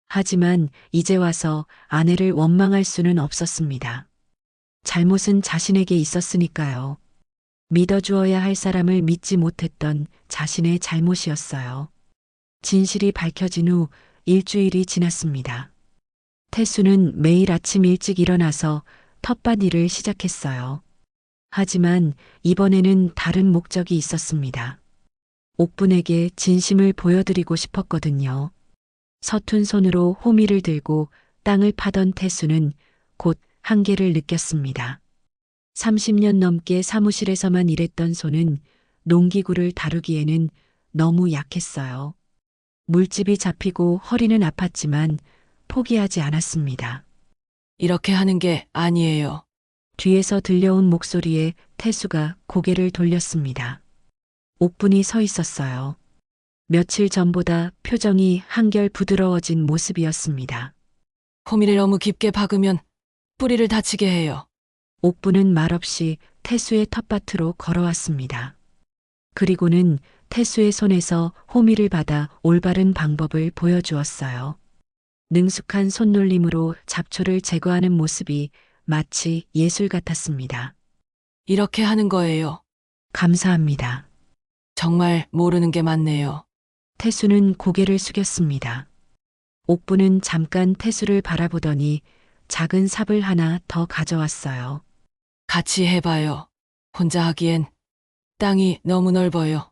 하지만 이제 와서 아내를 원망할 수는 없었습니다. 잘못은 자신에게 있었으니까요. 믿어주어야 할 사람을 믿지 못했던 자신의 잘못이었어요. 진실이 밝혀진 후 일주일이 지났습니다. 태수는 매일 아침 일찍 일어나서 텃밭 일을 시작했어요. 하지만 이번에는 다른 목적이 있었습니다. 옥분에게 진심을 보여드리고 싶었거든요. 서툰 손으로 호미를 들고 땅을 파던 태수는 곧 한계를 느꼈습니다. 30년 넘게 사무실에서만 일했던 손은 농기구를 다루기에는 너무 약했어요. 물집이 잡히고 허리는 아팠지만 포기하지 않았습니다. 이렇게 하는 게 아니에요. 뒤에서 들려온 목소리에 태수가 고개를 돌렸습니다. 옥분이 서 있었어요. 며칠 전보다 표정이 한결 부드러워진 모습이었습니다. 호미를 너무 깊게 박으면 뿌리를 다치게 해요. 옥분은 말없이 태수의 텃밭으로 걸어왔습니다. 그리고는 태수의 손에서 호미를 받아 올바른 방법을 보여주었어요. 능숙한 손놀림으로 잡초를 제거하는 모습이 마치 예술 같았습니다. 이렇게 하는 거예요. 감사합니다. 정말 모르는 게 많네요. 태수는 고개를 숙였습니다. 옥부는 잠깐 태수를 바라보더니 작은 삽을 하나 더 가져왔어요. 같이 해봐요. 혼자 하기엔 땅이 너무 넓어요.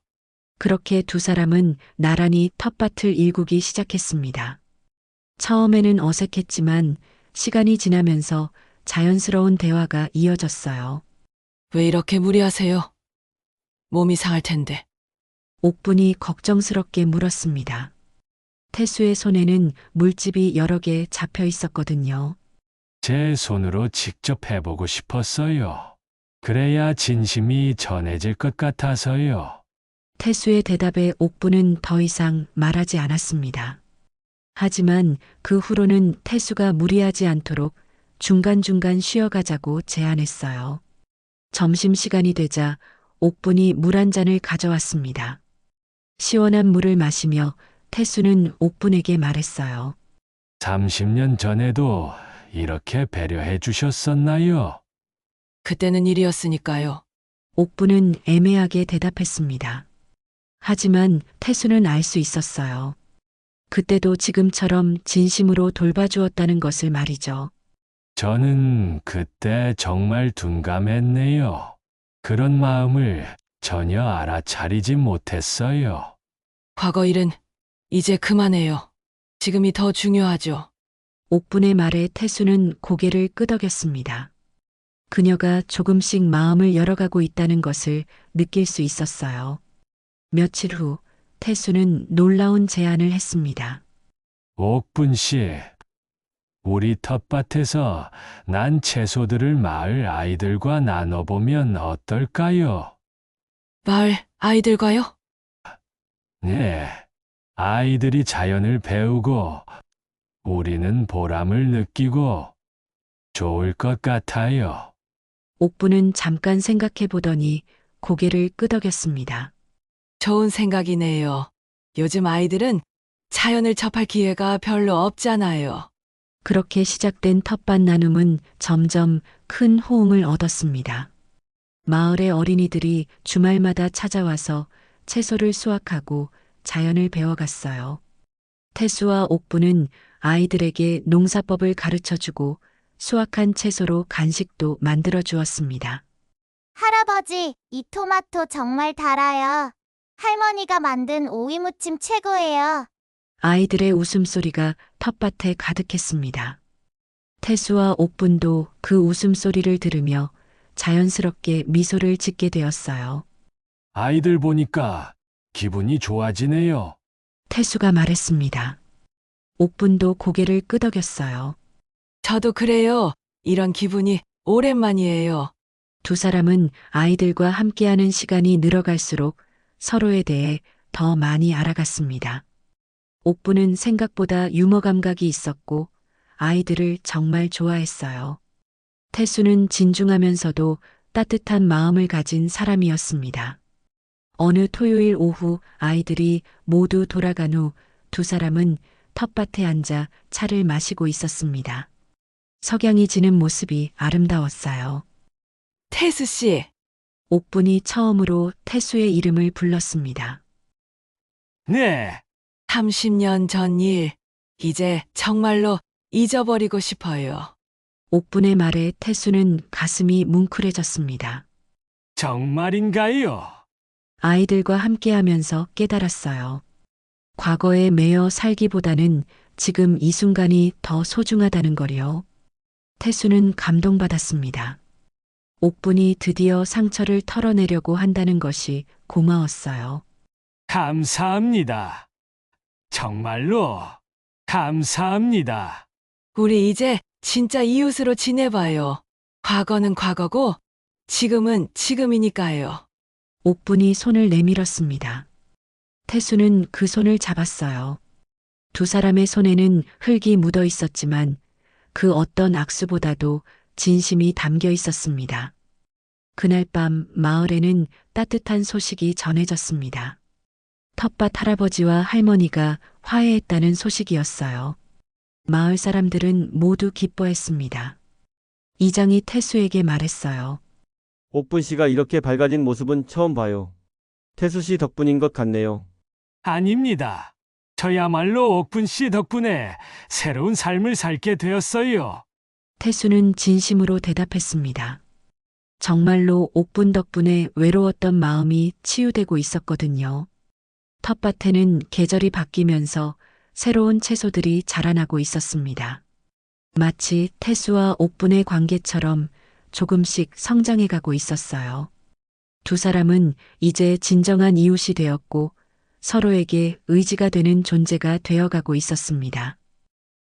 그렇게 두 사람은 나란히 텃밭을 일구기 시작했습니다. 처음에는 어색했지만 시간이 지나면서 자연스러운 대화가 이어졌어요. 왜 이렇게 무리하세요? 몸이 상할 텐데. 옥분이 걱정스럽게 물었습니다. 태수의 손에는 물집이 여러 개 잡혀 있었거든요. 제 손으로 직접 해보고 싶었어요. 그래야 진심이 전해질 것 같아서요. 태수의 대답에 옥분은 더 이상 말하지 않았습니다. 하지만 그 후로는 태수가 무리하지 않도록 중간중간 쉬어가자고 제안했어요. 점심시간이 되자 옥분이 물 한 잔을 가져왔습니다. 시원한 물을 마시며 태수는 옥분에게 말했어요. 30년 전에도 이렇게 배려해 주셨었나요? 그때는 일이었으니까요. 옥분은 애매하게 대답했습니다. 하지만 태수는 알 수 있었어요. 그때도 지금처럼 진심으로 돌봐주었다는 것을 말이죠. 저는 그때 정말 둔감했네요. 그런 마음을 전혀 알아차리지 못했어요. 과거 일은 이제 그만해요. 지금이 더 중요하죠. 옥분의 말에 태수는 고개를 끄덕였습니다. 그녀가 조금씩 마음을 열어가고 있다는 것을 느낄 수 있었어요. 며칠 후 태수는 놀라운 제안을 했습니다. 옥분 씨, 우리 텃밭에서 난 채소들을 마을 아이들과 나눠보면 어떨까요? 마을 아이들과요? 네, 아이들이 자연을 배우고 우리는 보람을 느끼고 좋을 것 같아요. 옥부는 잠깐 생각해 보더니 고개를 끄덕였습니다. 좋은 생각이네요. 요즘 아이들은 자연을 접할 기회가 별로 없잖아요. 그렇게 시작된 텃밭 나눔은 점점 큰 호응을 얻었습니다. 마을의 어린이들이 주말마다 찾아와서 채소를 수확하고 자연을 배워갔어요. 태수와 옥부는 아이들에게 농사법을 가르쳐 주고 수확한 채소로 간식도 만들어 주었습니다. 할아버지, 이 토마토 정말 달아요. 할머니가 만든 오이무침 최고예요. 아이들의 웃음소리가 텃밭에 가득했습니다. 태수와 옥분도 그 웃음소리를 들으며 자연스럽게 미소를 짓게 되었어요. 아이들 보니까 기분이 좋아지네요. 태수가 말했습니다. 옥분도 고개를 끄덕였어요. 저도 그래요. 이런 기분이 오랜만이에요. 두 사람은 아이들과 함께하는 시간이 늘어갈수록 서로에 대해 더 많이 알아갔습니다. 옥부는 생각보다 유머 감각이 있었고 아이들을 정말 좋아했어요. 태수는 진중하면서도 따뜻한 마음을 가진 사람이었습니다. 어느 토요일 오후 아이들이 모두 돌아간 후 두 사람은 텃밭에 앉아 차를 마시고 있었습니다. 석양이 지는 모습이 아름다웠어요. 태수 씨, 옥분이 처음으로 태수의 이름을 불렀습니다. 네, 30년 전 일, 이제 정말로 잊어버리고 싶어요. 옥분의 말에 태수는 가슴이 뭉클해졌습니다. 정말인가요? 아이들과 함께하면서 깨달았어요. 과거에 매여 살기보다는 지금 이 순간이 더 소중하다는 거리요. 태수는 감동받았습니다. 옥분이 드디어 상처를 털어내려고 한다는 것이 고마웠어요. 감사합니다. 정말로 감사합니다. 우리 이제 진짜 이웃으로 지내봐요. 과거는 과거고 지금은 지금이니까요. 옥분이 손을 내밀었습니다. 태수는 그 손을 잡았어요. 두 사람의 손에는 흙이 묻어 있었지만 그 어떤 악수보다도 진심이 담겨 있었습니다. 그날 밤 마을에는 따뜻한 소식이 전해졌습니다. 텃밭 할아버지와 할머니가 화해했다는 소식이었어요. 마을 사람들은 모두 기뻐했습니다. 이장이 태수에게 말했어요. 옥분 씨가 이렇게 밝아진 모습은 처음 봐요. 태수 씨 덕분인 것 같네요. 아닙니다. 저야말로 옥분 씨 덕분에 새로운 삶을 살게 되었어요. 태수는 진심으로 대답했습니다. 정말로 옥분 덕분에 외로웠던 마음이 치유되고 있었거든요. 텃밭에는 계절이 바뀌면서 새로운 채소들이 자라나고 있었습니다. 마치 태수와 옥분의 관계처럼 조금씩 성장해가고 있었어요. 두 사람은 이제 진정한 이웃이 되었고 서로에게 의지가 되는 존재가 되어가고 있었습니다.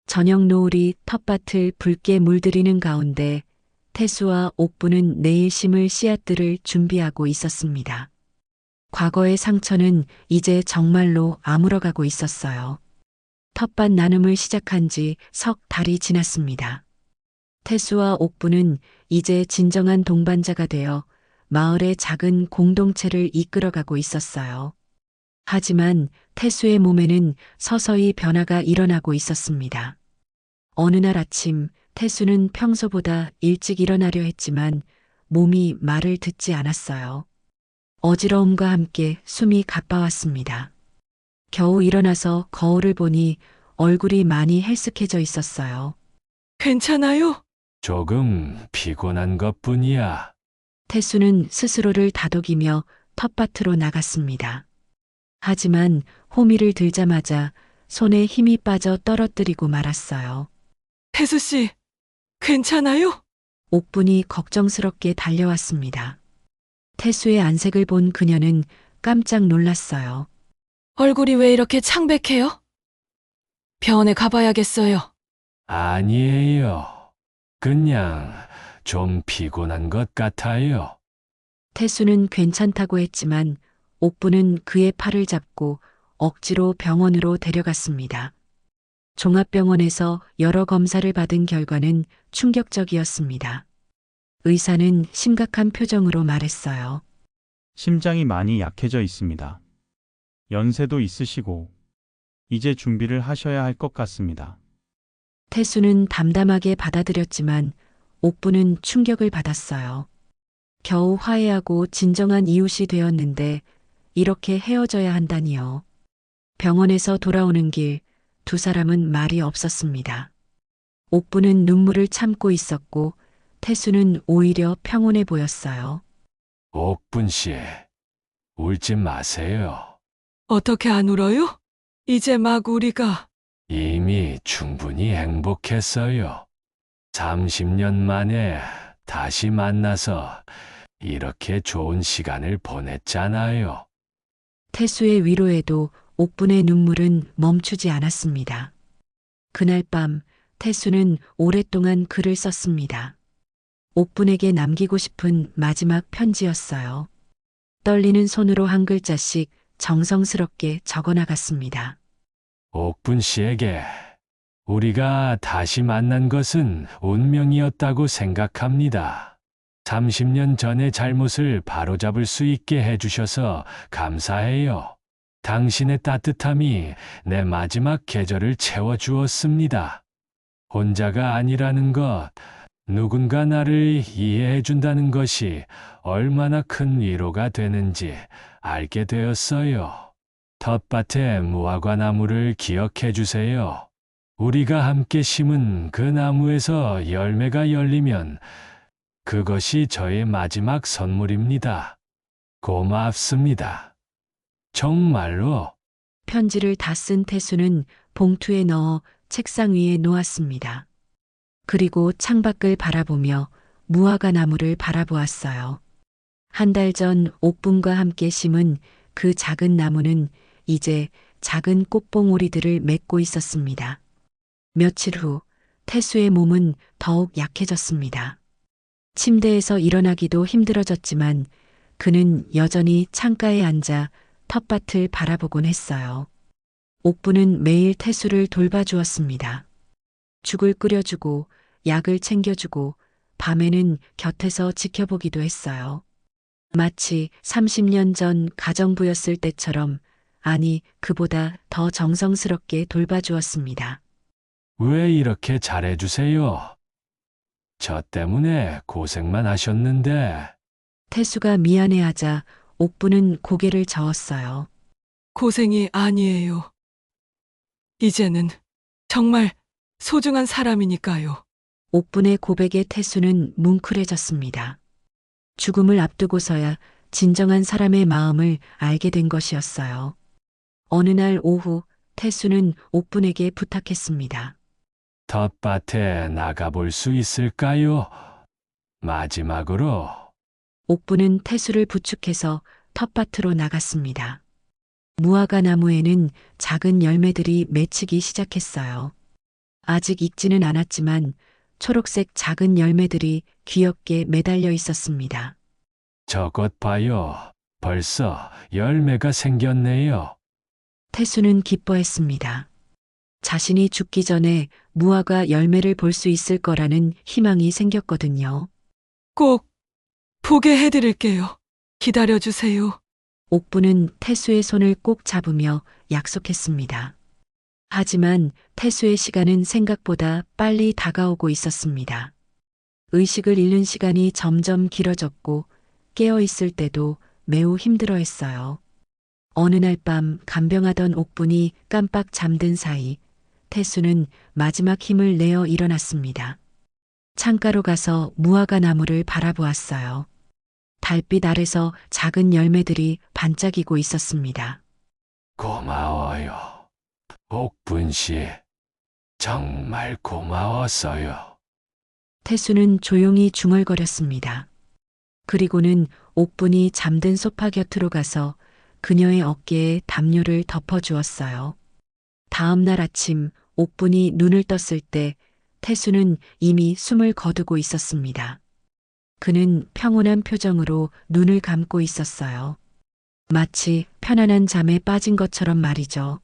저녁 노을이 텃밭을 붉게 물들이는 가운데 태수와 옥부는 내일 심을 씨앗들을 준비하고 있었습니다. 과거의 상처는 이제 정말로 아물어가고 있었어요. 텃밭 나눔을 시작한 지 석 달이 지났습니다. 태수와 옥부는 이제 진정한 동반자가 되어 마을의 작은 공동체를 이끌어가고 있었어요. 하지만 태수의 몸에는 서서히 변화가 일어나고 있었습니다. 어느 날 아침 태수는 평소보다 일찍 일어나려 했지만 몸이 말을 듣지 않았어요. 어지러움과 함께 숨이 가빠왔습니다. 겨우 일어나서 거울을 보니 얼굴이 많이 헬쓱해져 있었어요. 괜찮아요? 조금 피곤한 것뿐이야. 태수는 스스로를 다독이며 텃밭으로 나갔습니다. 하지만 호미를 들자마자 손에 힘이 빠져 떨어뜨리고 말았어요. 태수 씨, 괜찮아요? 옥분이 걱정스럽게 달려왔습니다. 태수의 안색을 본 그녀는 깜짝 놀랐어요. 얼굴이 왜 이렇게 창백해요? 병원에 가봐야겠어요. 아니에요. 그냥 좀 피곤한 것 같아요. 태수는 괜찮다고 했지만 옥분은 그의 팔을 잡고 억지로 병원으로 데려갔습니다. 종합병원에서 여러 검사를 받은 결과는 충격적이었습니다. 의사는 심각한 표정으로 말했어요. 심장이 많이 약해져 있습니다. 연세도 있으시고 이제 준비를 하셔야 할 것 같습니다. 태수는 담담하게 받아들였지만 옥부는 충격을 받았어요. 겨우 화해하고 진정한 이웃이 되었는데 이렇게 헤어져야 한다니요. 병원에서 돌아오는 길 두 사람은 말이 없었습니다. 옥부는 눈물을 참고 있었고 태수는 오히려 평온해 보였어요. 옥분 씨, 울지 마세요. 어떻게 안 울어요? 이제 막 우리가 이미 충분히 행복했어요. 30년 만에 다시 만나서 이렇게 좋은 시간을 보냈잖아요. 태수의 위로에도 옥분의 눈물은 멈추지 않았습니다. 그날 밤 태수는 오랫동안 글을 썼습니다. 옥분에게 남기고 싶은 마지막 편지였어요. 떨리는 손으로 한 글자씩 정성스럽게 적어나갔습니다. 옥분 씨에게 우리가 다시 만난 것은 운명이었다고 생각합니다. 30년 전의 잘못을 바로잡을 수 있게 해주셔서 감사해요. 당신의 따뜻함이 내 마지막 계절을 채워주었습니다. 혼자가 아니라는 것, 누군가 나를 이해해준다는 것이 얼마나 큰 위로가 되는지 알게 되었어요. 텃밭의 무화과 나무를 기억해 주세요. 우리가 함께 심은 그 나무에서 열매가 열리면 그것이 저의 마지막 선물입니다. 고맙습니다. 정말로. 편지를 다 쓴 태수는 봉투에 넣어 책상 위에 놓았습니다. 그리고 창밖을 바라보며 무화과 나무를 바라보았어요. 한 달 전 옥분과 함께 심은 그 작은 나무는 이제 작은 꽃봉오리들을 맺고 있었습니다. 며칠 후 태수의 몸은 더욱 약해졌습니다. 침대에서 일어나기도 힘들어졌지만 그는 여전히 창가에 앉아 텃밭을 바라보곤 했어요. 옥부는 매일 태수를 돌봐주었습니다. 죽을 끓여주고 약을 챙겨주고 밤에는 곁에서 지켜보기도 했어요. 마치 30년 전 가정부였을 때처럼, 아니 그보다 더 정성스럽게 돌봐주었습니다. 왜 이렇게 잘해주세요? 저 때문에 고생만 하셨는데. 태수가 미안해하자 옥부는 고개를 저었어요. 고생이 아니에요. 이제는 정말 소중한 사람이니까요. 옥분의 고백에 태수는 뭉클해졌습니다. 죽음을 앞두고서야 진정한 사람의 마음을 알게 된 것이었어요. 어느 날 오후 태수는 옥분에게 부탁했습니다. 텃밭에 나가볼 수 있을까요? 마지막으로. 옥분은 태수를 부축해서 텃밭으로 나갔습니다. 무화과 나무에는 작은 열매들이 맺히기 시작했어요. 아직 익지는 않았지만 초록색 작은 열매들이 귀엽게 매달려 있었습니다. 저것 봐요. 벌써 열매가 생겼네요. 태수는 기뻐했습니다. 자신이 죽기 전에 무화과 열매를 볼 수 있을 거라는 희망이 생겼거든요. 꼭 보게 해드릴게요. 기다려주세요. 옥부는 태수의 손을 꼭 잡으며 약속했습니다. 하지만 태수의 시간은 생각보다 빨리 다가오고 있었습니다. 의식을 잃는 시간이 점점 길어졌고 깨어 있을 때도 매우 힘들어했어요. 어느 날 밤 간병하던 옥분이 깜빡 잠든 사이 태수는 마지막 힘을 내어 일어났습니다. 창가로 가서 무화과 나무를 바라보았어요. 달빛 아래서 작은 열매들이 반짝이고 있었습니다. 고마워요. 옥분 씨. 정말 고마웠어요. 태수는 조용히 중얼거렸습니다. 그리고는 옥분이 잠든 소파 곁으로 가서 그녀의 어깨에 담요를 덮어주었어요. 다음 날 아침 옥분이 눈을 떴을 때 태수는 이미 숨을 거두고 있었습니다. 그는 평온한 표정으로 눈을 감고 있었어요. 마치 편안한 잠에 빠진 것처럼 말이죠.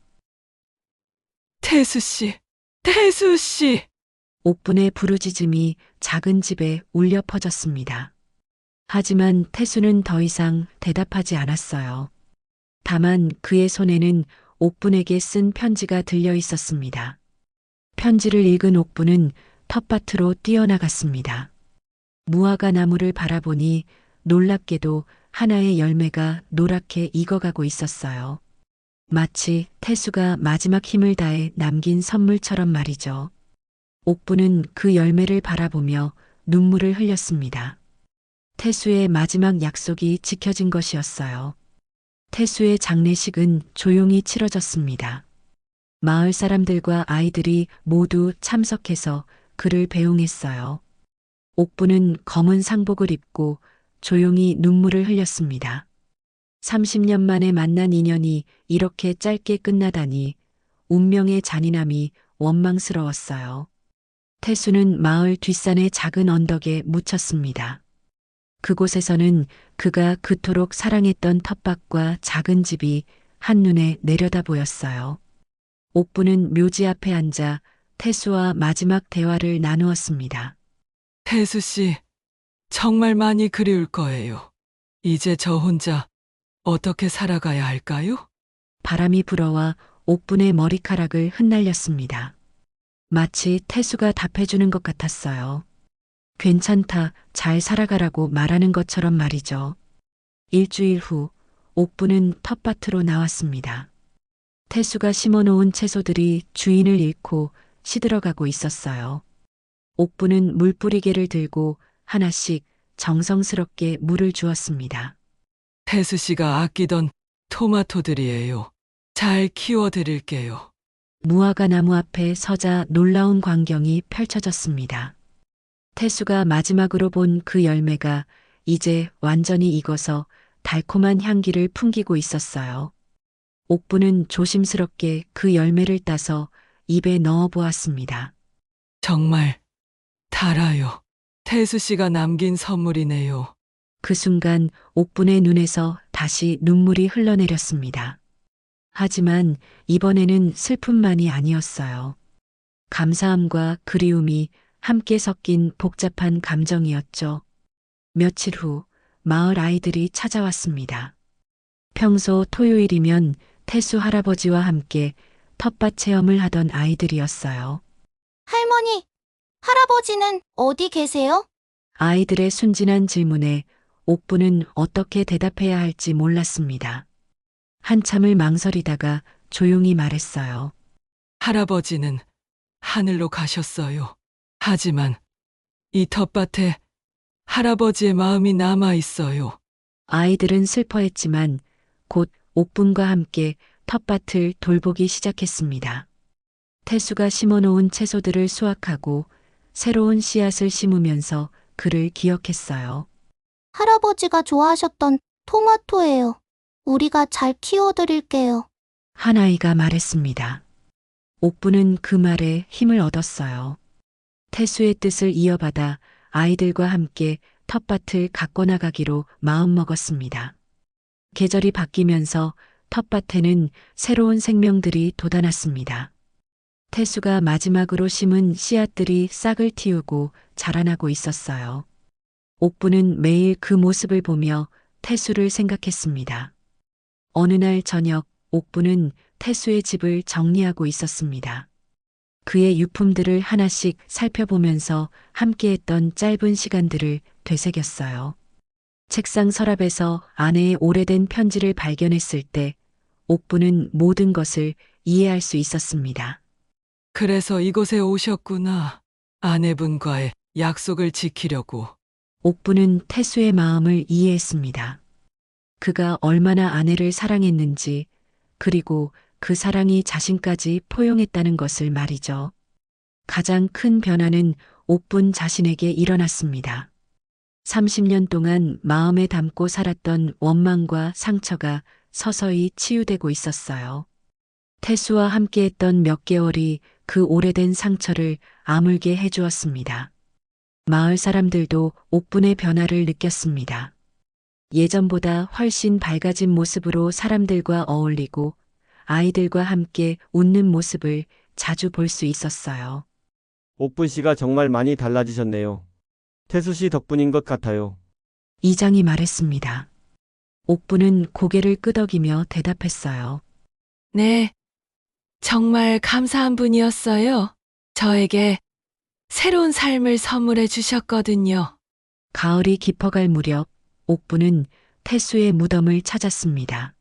태수 씨, 태수 씨! 옥분의 부르짖음이 작은 집에 울려 퍼졌습니다. 하지만 태수는 더 이상 대답하지 않았어요. 다만 그의 손에는 옥분에게 쓴 편지가 들려 있었습니다. 편지를 읽은 옥분은 텃밭으로 뛰어나갔습니다. 무화과 나무를 바라보니 놀랍게도 하나의 열매가 노랗게 익어가고 있었어요. 마치 태수가 마지막 힘을 다해 남긴 선물처럼 말이죠. 옥분은 그 열매를 바라보며 눈물을 흘렸습니다. 태수의 마지막 약속이 지켜진 것이었어요. 태수의 장례식은 조용히 치러졌습니다. 마을 사람들과 아이들이 모두 참석해서 그를 배웅했어요. 옥분은 검은 상복을 입고 조용히 눈물을 흘렸습니다. 30년 만에 만난 인연이 이렇게 짧게 끝나다니 운명의 잔인함이 원망스러웠어요. 태수는 마을 뒷산의 작은 언덕에 묻혔습니다. 그곳에서는 그가 그토록 사랑했던 텃밭과 작은 집이 한눈에 내려다 보였어요. 옥분은 묘지 앞에 앉아 태수와 마지막 대화를 나누었습니다. 태수 씨, 정말 많이 그리울 거예요. 이제 저 혼자 어떻게 살아가야 할까요? 바람이 불어와 옥분의 머리카락을 흩날렸습니다. 마치 태수가 답해주는 것 같았어요. 괜찮다, 잘 살아가라고 말하는 것처럼 말이죠. 일주일 후 옥분은 텃밭으로 나왔습니다. 태수가 심어놓은 채소들이 주인을 잃고 시들어가고 있었어요. 옥분은 물뿌리개를 들고 하나씩 정성스럽게 물을 주었습니다. 태수 씨가 아끼던 토마토들이에요. 잘 키워드릴게요. 무화과 나무 앞에 서자 놀라운 광경이 펼쳐졌습니다. 태수가 마지막으로 본 그 열매가 이제 완전히 익어서 달콤한 향기를 풍기고 있었어요. 옥분은 조심스럽게 그 열매를 따서 입에 넣어 보았습니다. 정말 달아요. 태수 씨가 남긴 선물이네요. 그 순간 옥분의 눈에서 다시 눈물이 흘러내렸습니다. 하지만 이번에는 슬픔만이 아니었어요. 감사함과 그리움이 함께 섞인 복잡한 감정이었죠. 며칠 후 마을 아이들이 찾아왔습니다. 평소 토요일이면 태수 할아버지와 함께 텃밭 체험을 하던 아이들이었어요. 할머니, 할아버지는 어디 계세요? 아이들의 순진한 질문에 옥분은 어떻게 대답해야 할지 몰랐습니다. 한참을 망설이다가 조용히 말했어요. 할아버지는 하늘로 가셨어요. 하지만 이 텃밭에 할아버지의 마음이 남아 있어요. 아이들은 슬퍼했지만 곧 옥분과 함께 텃밭을 돌보기 시작했습니다. 태수가 심어놓은 채소들을 수확하고 새로운 씨앗을 심으면서 그를 기억했어요. 할아버지가 좋아하셨던 토마토예요. 우리가 잘 키워드릴게요. 한 아이가 말했습니다. 옥분은 그 말에 힘을 얻었어요. 태수의 뜻을 이어받아 아이들과 함께 텃밭을 가꿔 나가기로 마음먹었습니다. 계절이 바뀌면서 텃밭에는 새로운 생명들이 돋아났습니다. 태수가 마지막으로 심은 씨앗들이 싹을 틔우고 자라나고 있었어요. 옥분은 매일 그 모습을 보며 태수를 생각했습니다. 어느 날 저녁 옥분은 태수의 집을 정리하고 있었습니다. 그의 유품들을 하나씩 살펴보면서 함께했던 짧은 시간들을 되새겼어요. 책상 서랍에서 아내의 오래된 편지를 발견했을 때 옥분은 모든 것을 이해할 수 있었습니다. 그래서 이곳에 오셨구나. 아내분과의 약속을 지키려고. 옥분은 태수의 마음을 이해했습니다. 그가 얼마나 아내를 사랑했는지, 그리고 그 사랑이 자신까지 포용했다는 것을 말이죠. 가장 큰 변화는 옥분 자신에게 일어났습니다. 30년 동안 마음에 담고 살았던 원망과 상처가 서서히 치유되고 있었어요. 태수와 함께했던 몇 개월이 그 오래된 상처를 아물게 해주었습니다. 마을 사람들도 옥분의 변화를 느꼈습니다. 예전보다 훨씬 밝아진 모습으로 사람들과 어울리고 아이들과 함께 웃는 모습을 자주 볼 수 있었어요. 옥분 씨가 정말 많이 달라지셨네요. 태수 씨 덕분인 것 같아요. 이장이 말했습니다. 옥분은 고개를 끄덕이며 대답했어요. 네. 정말 감사한 분이었어요. 저에게 새로운 삶을 선물해 주셨거든요. 가을이 깊어갈 무렵 옥분은 태수의 무덤을 찾았습니다.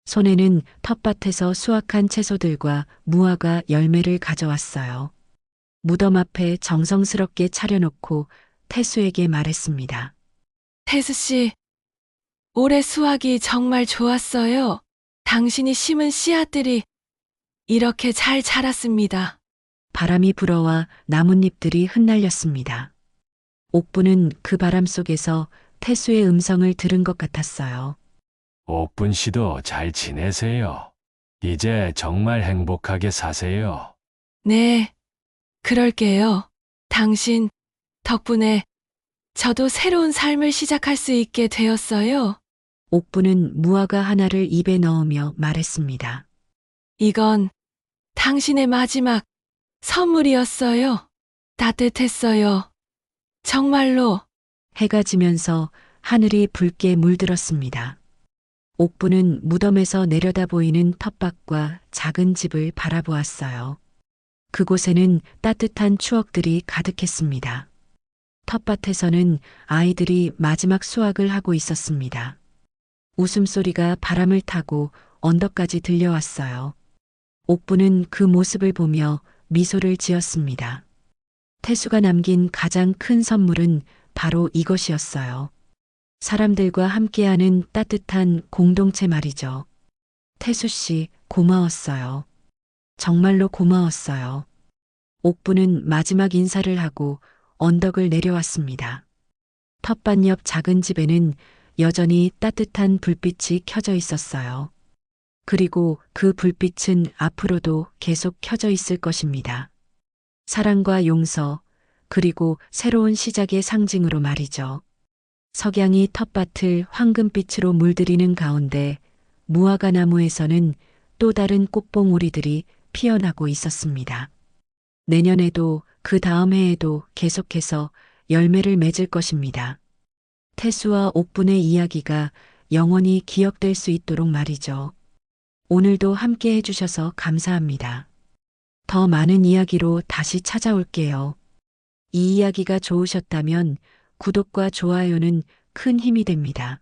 손에는 텃밭에서 수확한 채소들과 무화과 열매를 가져왔어요. 무덤 앞에 정성스럽게 차려놓고 태수에게 말했습니다. 태수 씨, 올해 수확이 정말 좋았어요. 당신이 심은 씨앗들이 이렇게 잘 자랐습니다. 바람이 불어와 나뭇잎들이 흩날렸습니다. 옥분은 그 바람 속에서 태수의 음성을 들은 것 같았어요. 옥분 씨도 잘 지내세요. 이제 정말 행복하게 사세요. 네, 그럴게요. 당신 덕분에 저도 새로운 삶을 시작할 수 있게 되었어요. 옥분은 무화과 하나를 입에 넣으며 말했습니다. 이건 당신의 마지막 선물이었어요. 따뜻했어요. 정말로. 해가 지면서 하늘이 붉게 물들었습니다. 옥분은 무덤에서 내려다 보이는 텃밭과 작은 집을 바라보았어요. 그곳에는 따뜻한 추억들이 가득했습니다. 텃밭에서는 아이들이 마지막 수확을 하고 있었습니다. 웃음소리가 바람을 타고 언덕까지 들려왔어요. 옥분은 그 모습을 보며 미소를 지었습니다. 태수가 남긴 가장 큰 선물은 바로 이것이었어요. 사람들과 함께하는 따뜻한 공동체 말이죠. 태수 씨, 고마웠어요. 정말로 고마웠어요. 옥분은 마지막 인사를 하고 언덕을 내려왔습니다. 텃밭 옆 작은 집에는 여전히 따뜻한 불빛이 켜져 있었어요. 그리고 그 불빛은 앞으로도 계속 켜져 있을 것입니다. 사랑과 용서, 그리고 새로운 시작의 상징으로 말이죠. 석양이 텃밭을 황금빛으로 물들이는 가운데 무화과 나무에서는 또 다른 꽃봉오리들이 피어나고 있었습니다. 내년에도 그 다음 해에도 계속해서 열매를 맺을 것입니다. 태수와 옥분의 이야기가 영원히 기억될 수 있도록 말이죠. 오늘도 함께 해주셔서 감사합니다. 더 많은 이야기로 다시 찾아올게요. 이 이야기가 좋으셨다면 구독과 좋아요는 큰 힘이 됩니다.